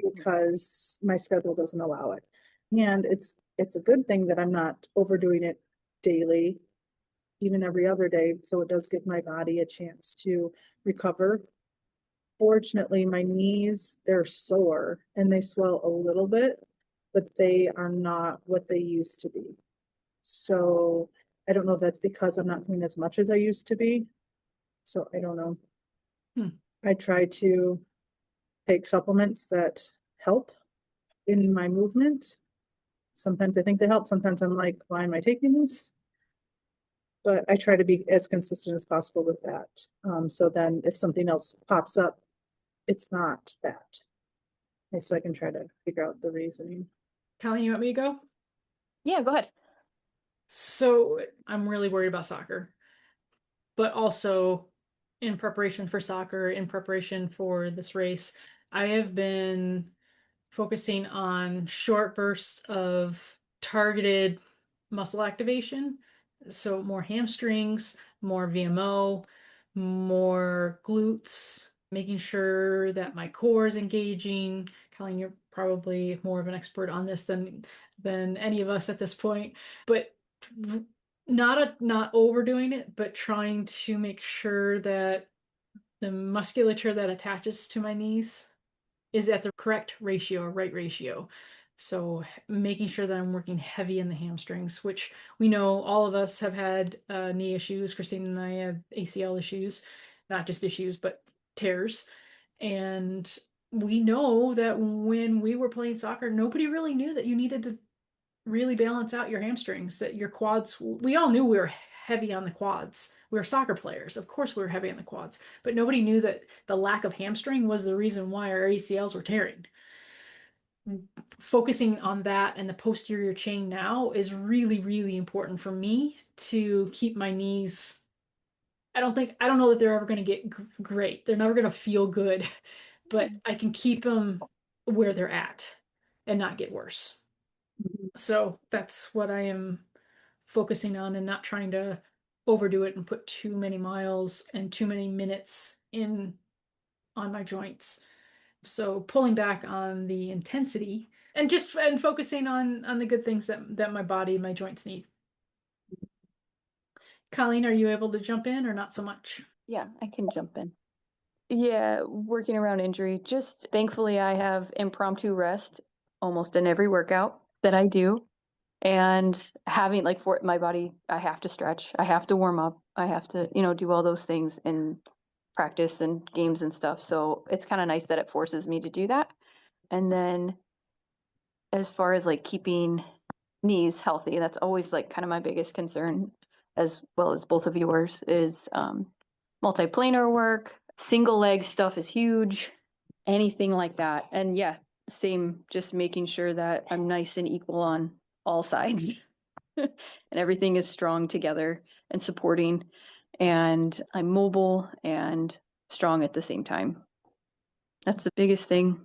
because my schedule doesn't allow it. And it's a good thing that I'm not overdoing it daily, even every other day, so it does give my body a chance to recover. Fortunately, my knees, they're sore and they swell a little bit, but they are not what they used to be. So I don't know if that's because I'm not doing as much as I used to be. So I don't know. I try to take supplements that help in my movement. Sometimes I think they help. Sometimes I'm like, why am I taking this? But I try to be as consistent as possible with that. So then if something else pops up, it's not that. And so I can try to figure out the reasoning. Colleen, you want me to go? Yeah, go ahead. So I'm really worried about soccer, but also in preparation for soccer, in preparation for this race, I have been focusing on short bursts of targeted muscle activation. So more hamstrings, more VMO, more glutes, making sure that my core is engaging. Colleen, you're probably more of an expert on this than any of us at this point, but not overdoing it, but trying to make sure that the musculature that attaches to my knees is at the correct ratio or right ratio. So making sure that I'm working heavy in the hamstrings, which we know all of us have had knee issues. Christine and I have ACL issues, not just issues, but tears. And we know that when we were playing soccer, nobody really knew that you needed to really balance out your hamstrings, that your quads, we all knew we were heavy on the quads. We were soccer players. Of course we were heavy on the quads, but nobody knew that the lack of hamstring was the reason why our ACLs were tearing. Focusing on that and the posterior chain now is really, really important for me to keep my knees. I don't know that they're ever going to get great. They're never going to feel good, but I can keep them where they're at and not get worse. So that's what I am focusing on, and not trying to overdo it and put too many miles and too many minutes in on my joints. So pulling back on the intensity and focusing on the good things that my body and my joints need. Colleen, are you able to jump in or not so much? Yeah, I can jump in. Yeah, working around injury. Just thankfully, I have impromptu rest almost in every workout that I do. And having like for my body, I have to stretch, I have to warm up, I have to, do all those things in practice and games and stuff. So it's kind of nice that it forces me to do that. And then as far as like keeping knees healthy, that's always like kind of my biggest concern, as well as both of yours, is multiplanar work. Single leg stuff is huge, anything like that. And yeah, same, just making sure that I'm nice and equal on all sides and everything is strong together and supporting, and I'm mobile and strong at the same time. That's the biggest thing.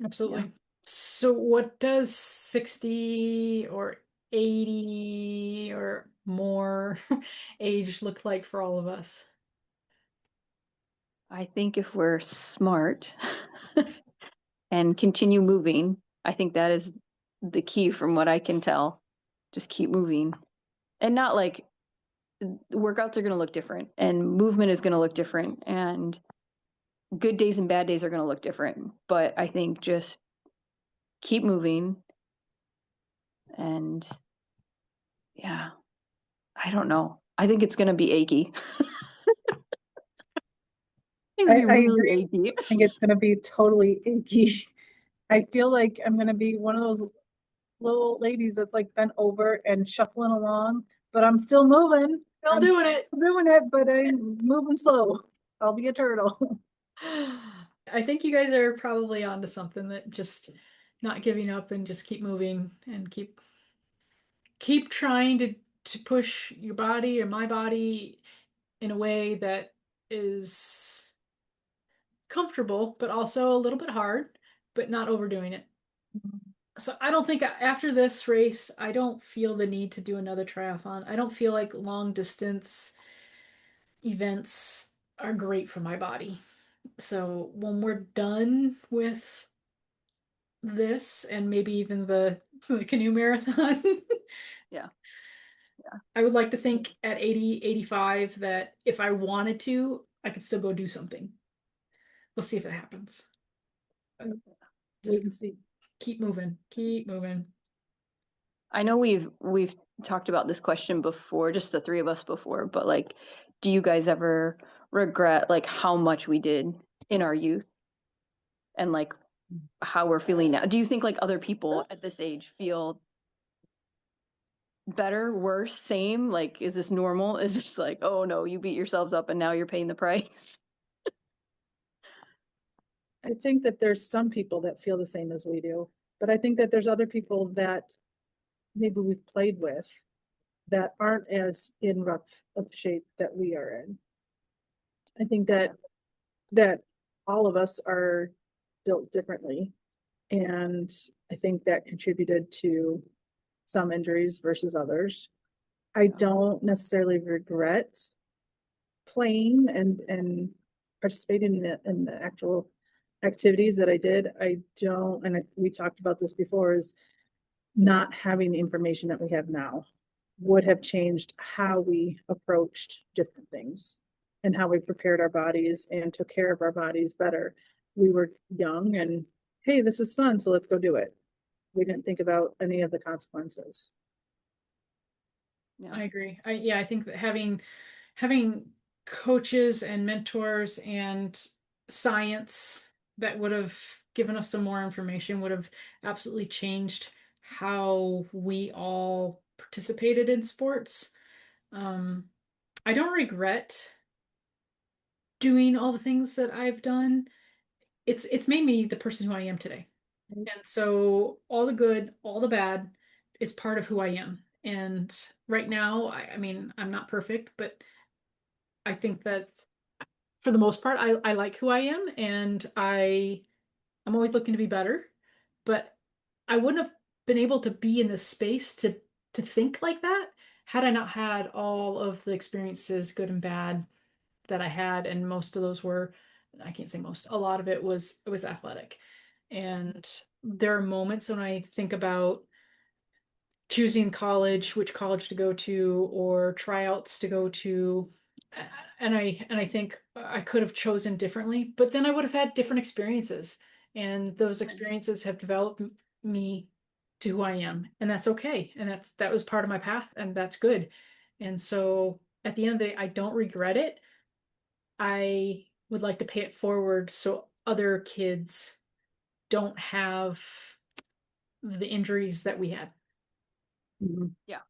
Absolutely. So what does 60 or 80 or more age look like for all of us? I think if we're smart and continue moving, I think that is the key from what I can tell. Just keep moving. And not like workouts are going to look different and movement is going to look different and good days and bad days are going to look different. But I think just keep moving and yeah, I don't know. I think it's going to be achy. It's going to be I really agree. achy. I think it's gonna be totally achy. I feel like I'm gonna be one of those little ladies that's like bent over and shuffling along, but I'm still moving. Still I'm doing it. doing it, but I'm moving slow. I'll be a turtle. I think you guys are probably onto something, that just not giving up and just keep moving and keep trying to push your body or my body in a way that is comfortable, but also a little bit hard, but not overdoing it. So I don't think after this race, I don't feel the need to do another triathlon. I don't feel like long distance events are great for my body. So when we're done with this and maybe even the canoe marathon, Yeah. I would like to think at 80, 85 that if I wanted to, I could still go do something. We'll see if it happens. Wait Just and see. keep moving, keep moving. I know we've talked about this question before, just the three of us before, but like, do you guys ever regret like how much we did in our youth and like how we're feeling now? Do you think like other people at this age feel better, worse, same? Like, is this normal? Is this like, oh no, you beat yourselves up and now you're paying the price? I think that there's some people that feel the same as we do, but I think that there's other people that maybe we've played with that aren't as in rough of shape that we are in. I think that all of us are built differently. And I think that contributed to some injuries versus others. I don't necessarily regret playing and participating in the actual activities that I did. I don't, and we talked about this before, is not having the information that we have now would have changed how we approached different things and how we prepared our bodies and took care of our bodies better. We were young and, hey, this is fun, so let's go do it. We didn't think about any of the consequences. Yeah. I agree. I think that having coaches and mentors and science that would have given us some more information would have absolutely changed how we all participated in sports. Um, I don't regret doing all the things that I've done. It's made me the person who I am today. And so all the good, all the bad is part of who I am. And right now, I mean, I'm not perfect, but I think that for the most part, I like who I am, and I'm always looking to be better. But I wouldn't have been able to be in this space to think like that had I not had all of the experiences, good and bad, that I had, and most of those were, I can't say most, a lot of it was athletic. And there are moments when I think about choosing college, which college to go to, or tryouts to go to. And I think I could have chosen differently, but then I would have had different experiences. And those experiences have developed me to who I am. And that's okay. And that was part of my path, and that's good. And so at the end of the day, I don't regret it. I would like to pay it forward so other kids don't have the injuries that we had. Mhm. Yeah.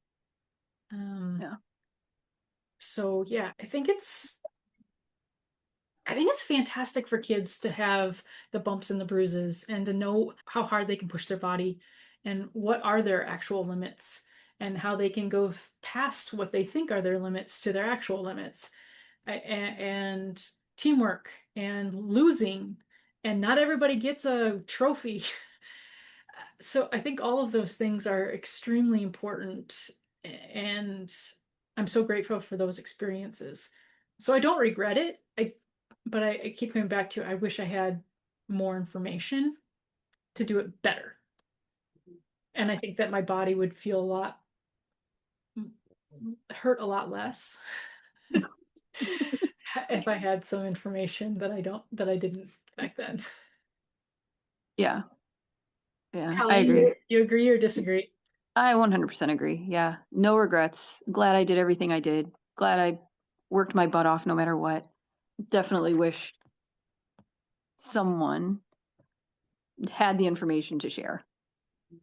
Um, Yeah. so yeah, I think it's fantastic for kids to have the bumps and the bruises and to know how hard they can push their body and what are their actual limits and how they can go past what they think are their limits to their actual limits. And teamwork and losing, and not everybody gets a trophy. So I think all of those things are extremely important, and I'm so grateful for those experiences. So I don't regret it. But I keep coming back to I wish I had more information to do it better. And I think that my body would feel a lot hurt a lot less if I had some information that I didn't back then. Yeah. Yeah. I Colleen, agree. you agree or disagree? I 100% agree. Yeah. No regrets. Glad I did everything I did. Glad I worked my butt off no matter what. Definitely wish someone had the information to share.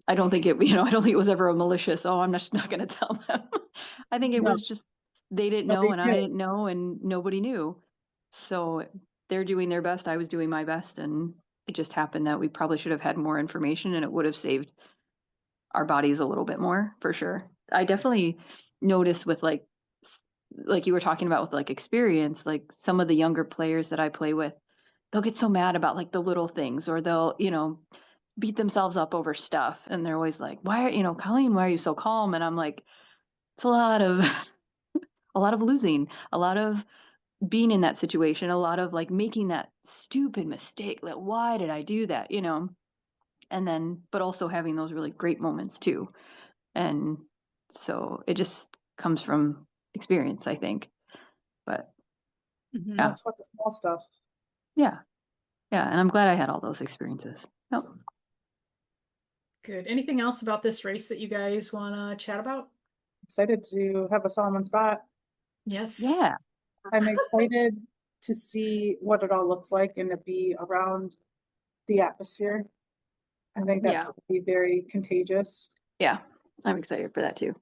I don't think I don't think it was ever a malicious, oh, I'm just not going to tell them. I think it No, was just they didn't know nobody and I knew. didn't know and nobody knew. So they're doing their best. I was doing my best. And it just happened that we probably should have had more information and it would have saved our bodies a little bit more for sure. I definitely notice with like you were talking about with like experience, like some of the younger players that I play with, they'll get so mad about like the little things or they'll, beat themselves up over stuff. And they're always like, why are, Colleen, why are you so calm? And I'm like, it's a lot of a lot of losing, a lot of being in that situation, a lot of like making that stupid mistake. Like, why did I do that? And then, but also having those really great moments too. And so it just comes from experience, I think. But Mhm. yeah, That's what the small stuff. yeah, yeah. And I'm glad I had all those experiences. Yep. Awesome. Good. Anything else about this race that you guys want to chat about? Excited to have us all in one spot. Yes. Yeah. I'm excited to see what it all looks like and to be around the atmosphere. I think that's Yeah. going to be very contagious. Yeah. I'm excited for that too.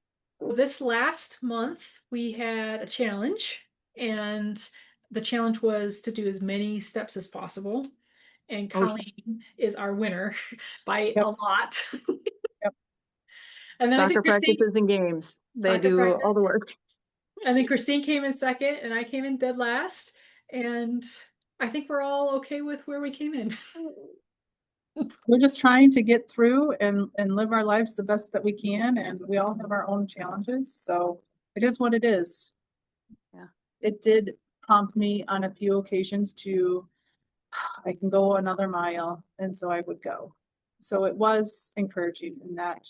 This last month, we had a challenge, and the challenge was to do as many steps as possible. And Oh, Colleen is our winner by yep, a lot. yep. And then I think Soccer Christine, practices and games. They soccer do practice. all the work. And then Christine came in second, and I came in dead last. And I think we're all okay with where we came in. We're just trying to get through and live our lives the best that we can. And we all have our own challenges. So it is what it is. Yeah. It did prompt me on a few occasions to, I can go another mile. And so I would go. So it was encouraging in that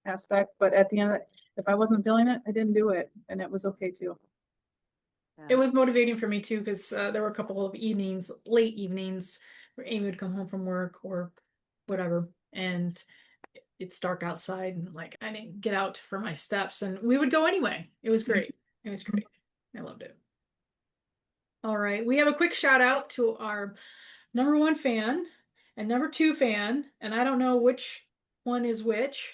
aspect. But at the end of it, if I wasn't feeling it, I didn't do it. And it was okay too. It was motivating for me too, because there were a couple of evenings, late evenings, where Amy would come home from work or whatever, and it's dark outside, and like I didn't get out for my steps, and we would go anyway. It was great. It was great. I loved it. All right, we have a quick shout out to our number one fan and number two fan, and I don't know which one is which,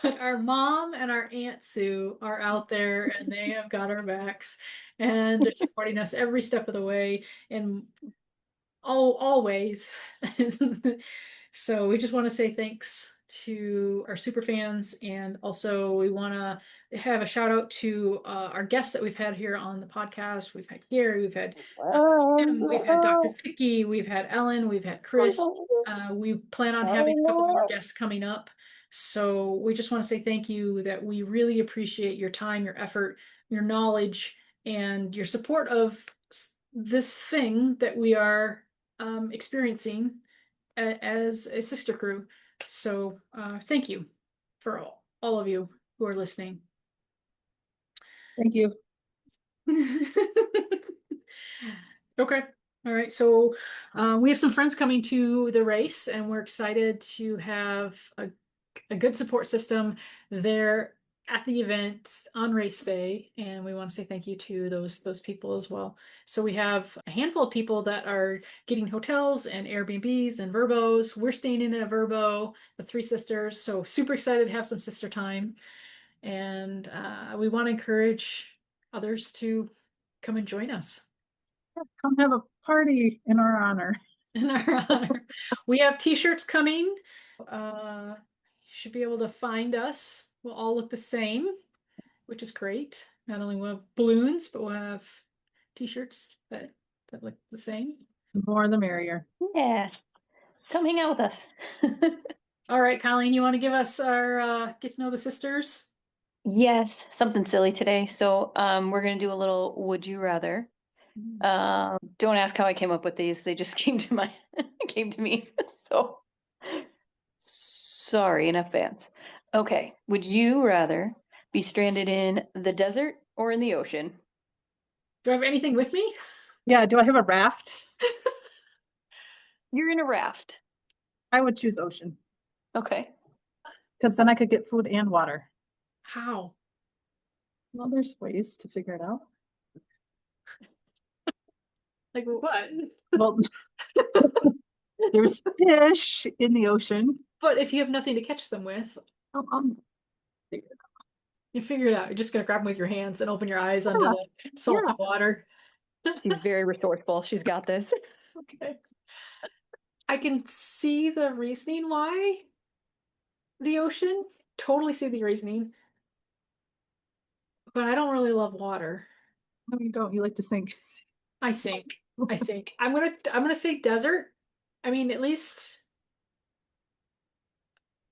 but our mom and our Aunt Sue are out there and they have got our backs and they're supporting us every step of the way in all ways. So we just want to say thanks to our super fans, and also we want to have a shout out to our guests that we've had here on the podcast. We've had Gary, we've had Tim, we've had Dr. Vicky, we've had Ellen, we've had Chris. We plan on having a couple more guests coming up. So we just want to say thank you, that we really appreciate your time, your effort, your knowledge, and your support of this thing that we are experiencing as a sister crew. So thank you for all of you who are listening. Thank you. Okay. All right. So we have some friends coming to the race, and we're excited to have a good support system there at the event on race day. And we want to say thank you to those people as well. So we have a handful of people that are getting hotels and Airbnbs and Verbos. We're staying in a Verbo, the three sisters. So super excited to have some sister time. And we want to encourage others to come and join us. Come have a party in our honor. In our honor. We have t-shirts coming. You should be able to find us. We'll all look the same, which is great. Not only will we have balloons, but we'll have t-shirts that look the same. The more the merrier. Yeah. Come hang out with us. All right, Colleen, you want to give us our get to know the sisters? Yes, something silly today. So we're gonna do a little would you rather. Don't ask how I came up with these. They just came to me. So sorry in advance. Okay. Would you rather be stranded in the desert or in the ocean? Do I have anything with me? Yeah, do I have a raft? You're in a raft. I would choose ocean, Okay. because then I could get food and water. How? Well, there's ways to figure it out. Like what? Well, there's fish in the ocean. But if you have nothing to catch them with, Figure it you figure it out. You're just gonna grab them with your hands and open your eyes under Yeah, the salty yeah. water. She's very resourceful. She's got this. Okay. I can see the reasoning why the ocean. Totally see the reasoning. But I don't really love water. No, you don't. You like to sink. I sink. I sink. I'm gonna say desert. I mean, at least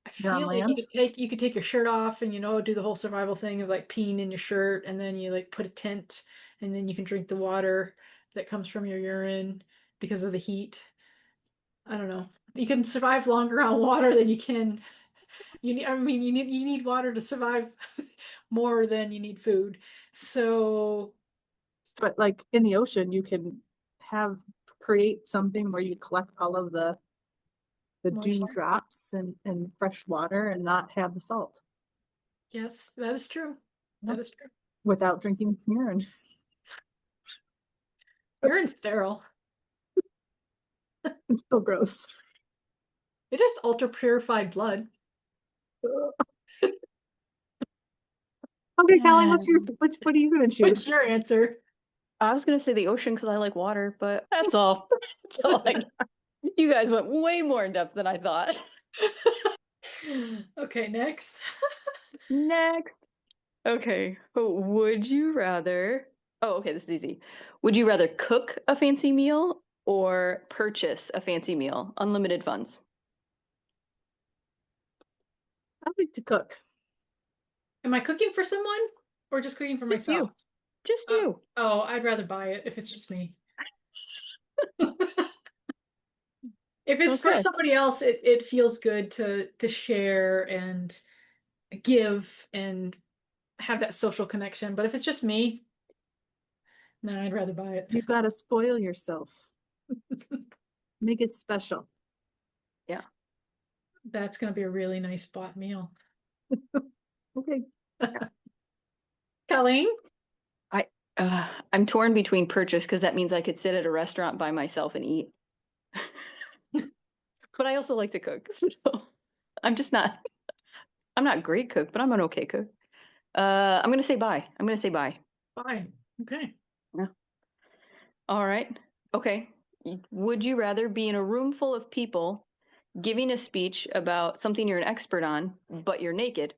I You're on feel like land. you could take your shirt off and do the whole survival thing of like peeing in your shirt, and then you like put a tent, and then you can drink the water that comes from your urine because of the heat. I don't know. You can survive longer on water than you can. You need water to survive more than you need food. So But like in the ocean, you can create something where you collect all of the dew moisture. drops and fresh water and not have the salt Yes, that is true. Yep. That is true. without drinking urine. Urine's sterile. It's still gross. It is ultra purified blood. Okay, Colleen, what are you gonna choose? What's your answer? I was gonna say the ocean because I like water, but that's all. That's all I got. You guys went way more in depth than I thought. Okay, next. Next. Okay. Would you rather? Oh, okay, this is easy. Would you rather cook a fancy meal or purchase a fancy meal? Unlimited funds. I like to cook. Am I cooking for someone or just cooking for Just myself? you. Just you. Oh, I'd rather buy it if it's just me. If it's for Okay. somebody else, it feels good to share and give and have that social connection. But if it's just me, no, I'd rather buy it. You gotta spoil yourself. Make it special. Yeah. That's gonna be a really nice bought meal. Okay. Colleen? I'm torn between purchase because that means I could sit at a restaurant by myself and eat. But I also like to cook, so I'm not a great cook, but I'm an okay cook. I'm gonna say bye. Bye. Okay. Yeah. All right. Okay. Would you rather be in a room full of people giving a speech about something you're an expert on, but you're naked?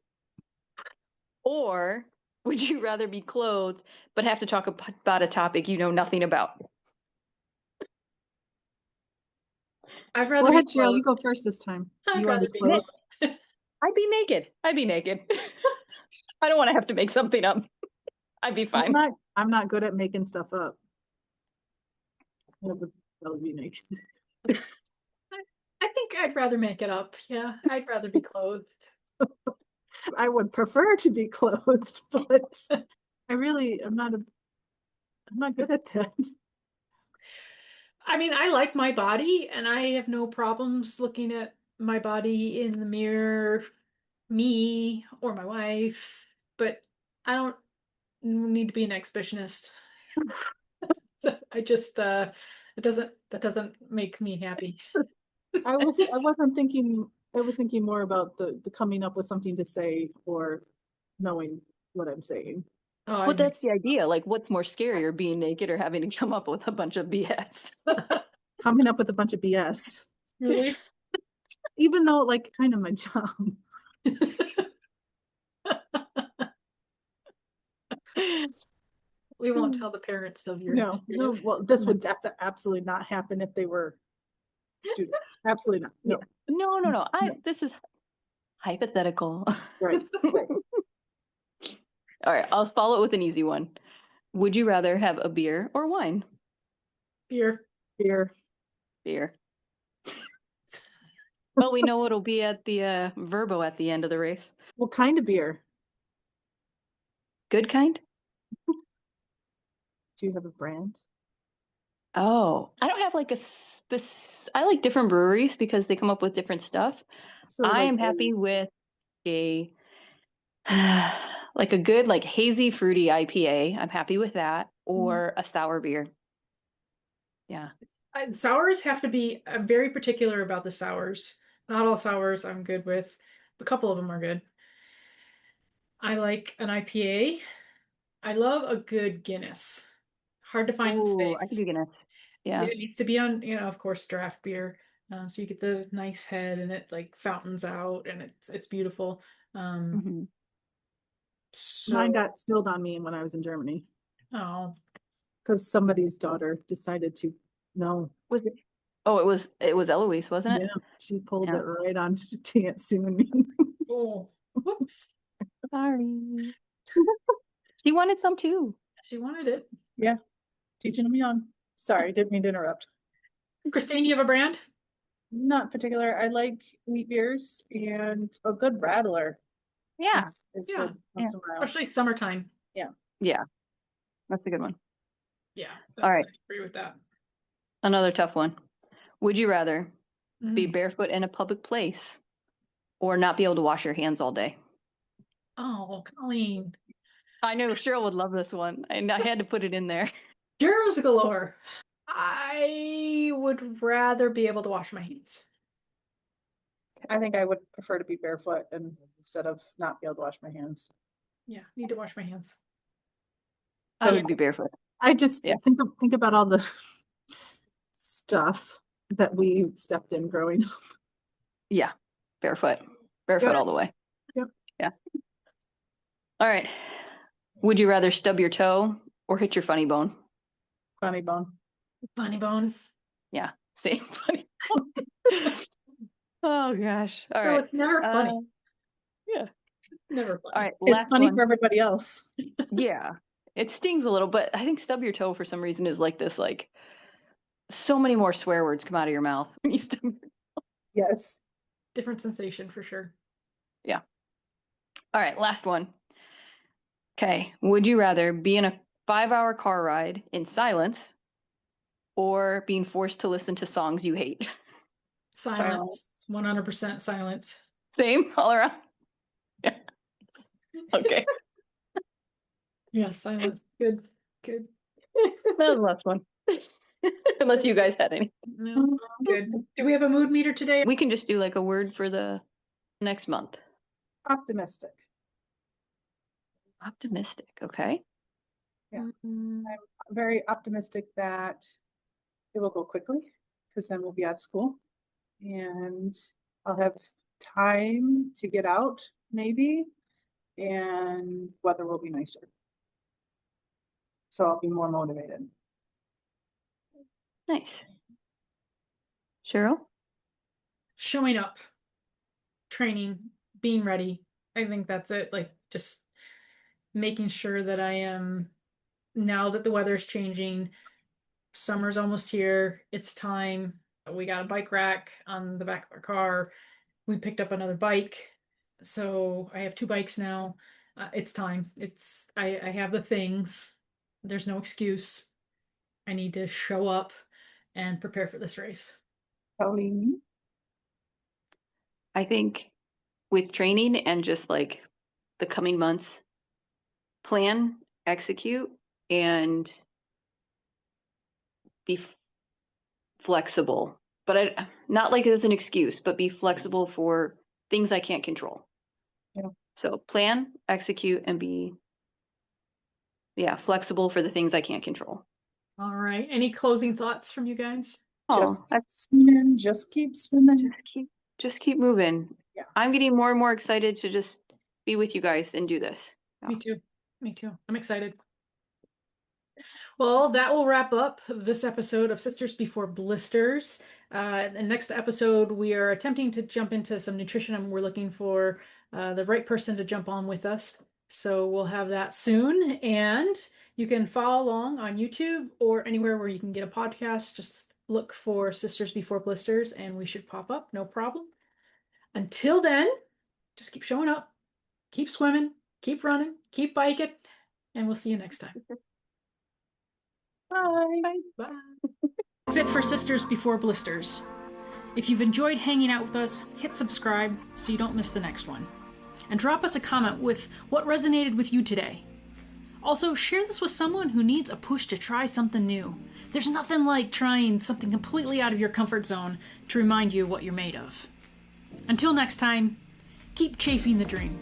Or would you rather be clothed, but have to talk about a topic you know nothing about? I'd Go rather ahead, be Cheryl. You clothed. go first this time. I'd You want to rather be be clothed? clothed. I'd be naked. I'd be naked. I don't want to have to make something up. I'd be fine. I'm not good at making stuff up. I would be naked. I think I'd rather make it up. Yeah, I'd rather be clothed. I would prefer to be clothed, but I'm not good at that. I mean, I like my body and I have no problems looking at my body in the mirror, me or my wife, but I don't need to be an exhibitionist. So I just that doesn't make me happy. I wasn't thinking, I was thinking more about the coming up with something to say or knowing what I'm saying. Oh, Well, that's the idea. Like, what's more scarier, being naked or having to come up with a bunch of BS? Coming up with a bunch of BS. really? Even though like kind of my job. We won't tell the parents of your No, students. well, this would absolutely not happen if they were students. Absolutely not. No. No. This is hypothetical. Right. All right, I'll follow it with an easy one. Would you rather have a beer or wine? Beer. Beer. Beer. Well, we know it'll be at the Verbo at the end of the race. What kind of beer? Good kind? Do you have a brand? Oh, I don't have like I like different breweries because they come up with different stuff. So I like am happy with a like a good like hazy fruity IPA. I'm happy with that, or a sour beer. Yeah. Sours have to be very particular about the sours. Not all sours I'm good with. A couple of them are good. I like an IPA. I love a good Guinness. Hard to find in the Oh, I could States. do Guinness. Yeah. It needs to be on, of course, draft beer. So you get the nice head and it like fountains out and it's beautiful. Mm-hmm. Mine So got spilled on me when I was in Germany oh, because somebody's daughter decided to no. Was it? Oh, it was Eloise, wasn't it? Yeah, she pulled Yeah. it right onto the Tansu. oh, whoops. Sorry. She wanted some too. She wanted it. Yeah, teaching them young. Sorry, didn't mean to interrupt. Christine, you have a brand? Not particular. I like wheat beers and a good rattler. Yeah. It's Yeah. good once in a while. Especially summertime. Yeah. That's a good one. Yeah. All right. I agree with that. Another tough one. Would you rather be Mm. barefoot in a public place or not be able to wash your hands all day? Oh, Colleen. I know Cheryl would love this one, and I had to put it in there. Germs galore. I would rather be able to wash my hands. I think I would prefer to be barefoot and instead of not be able to wash my hands. Yeah, need to wash my hands. I would be barefoot. I just Yeah. think about all the stuff that we stepped in growing up. Yeah, barefoot Yep. all the way. Yep. Yeah. All right. Would you rather stub your toe or hit your funny bone? Funny bone. Funny bone. Yeah, same funny bone. Oh gosh. All No, right. it's never funny. Yeah. Never funny. All right. It's Last funny one. for everybody else. Yeah, it stings a little, but I think stub your toe for some reason is like this, like so many more swear words come out of your mouth when you stub. Yes. Different sensation for sure. Yeah. All right, last one. Okay. Would you rather be in a 5-hour car ride in silence or being forced to listen to songs you hate? Silence. 100% silence. Same all around. Yeah. Okay. Yeah, silence. Good. Good. That was the last one. Unless you guys had any. No, good. Do we have a mood meter today? We can just do like a word for the next month. Optimistic. Optimistic. Okay. Yeah. Mm, I'm very optimistic that it will go quickly because then we'll be out of school and I'll have time to get out maybe and weather will be nicer. So I'll be more motivated. Nice. Cheryl? Showing up. Training. being ready. I think that's it. Like just making sure that I am, now that the weather's changing, summer's almost here. It's time. We got a bike rack on the back of our car. We picked up another bike. So I have 2 bikes now. It's time. I have the things. There's no excuse. I need to show up and prepare for this race. Colleen? I think with training and just like the coming months, plan, execute, and be flexible. But not like as an excuse, but be flexible for things I can't control. Yeah. So plan, execute, and be, flexible for the things I can't control. All right. Any closing thoughts from you guys? Just Oh, swimming, just keep swimming. just keep moving. Yeah. I'm getting more and more excited to just be with you guys and do this. Me too. Me too. I'm excited. Well, that will wrap up this episode of Sisters Before Blisters. The next episode, we are attempting to jump into some nutrition, and we're looking for the right person to jump on with us. So we'll have that soon. And you can follow along on YouTube or anywhere where you can get a podcast. Just look for Sisters Before Blisters, and we should pop up. No problem. Until then, just keep showing up, keep swimming, keep running, keep biking, and we'll see you next time. Bye. Bye. That's it for Sisters Before Blisters. If you've enjoyed hanging out with us, hit subscribe so you don't miss the next one. And drop us a comment with what resonated with you today. Also, share this with someone who needs a push to try something new. There's nothing like trying something completely out of your comfort zone to remind you what you're made of. Until next time, keep chafing the dream.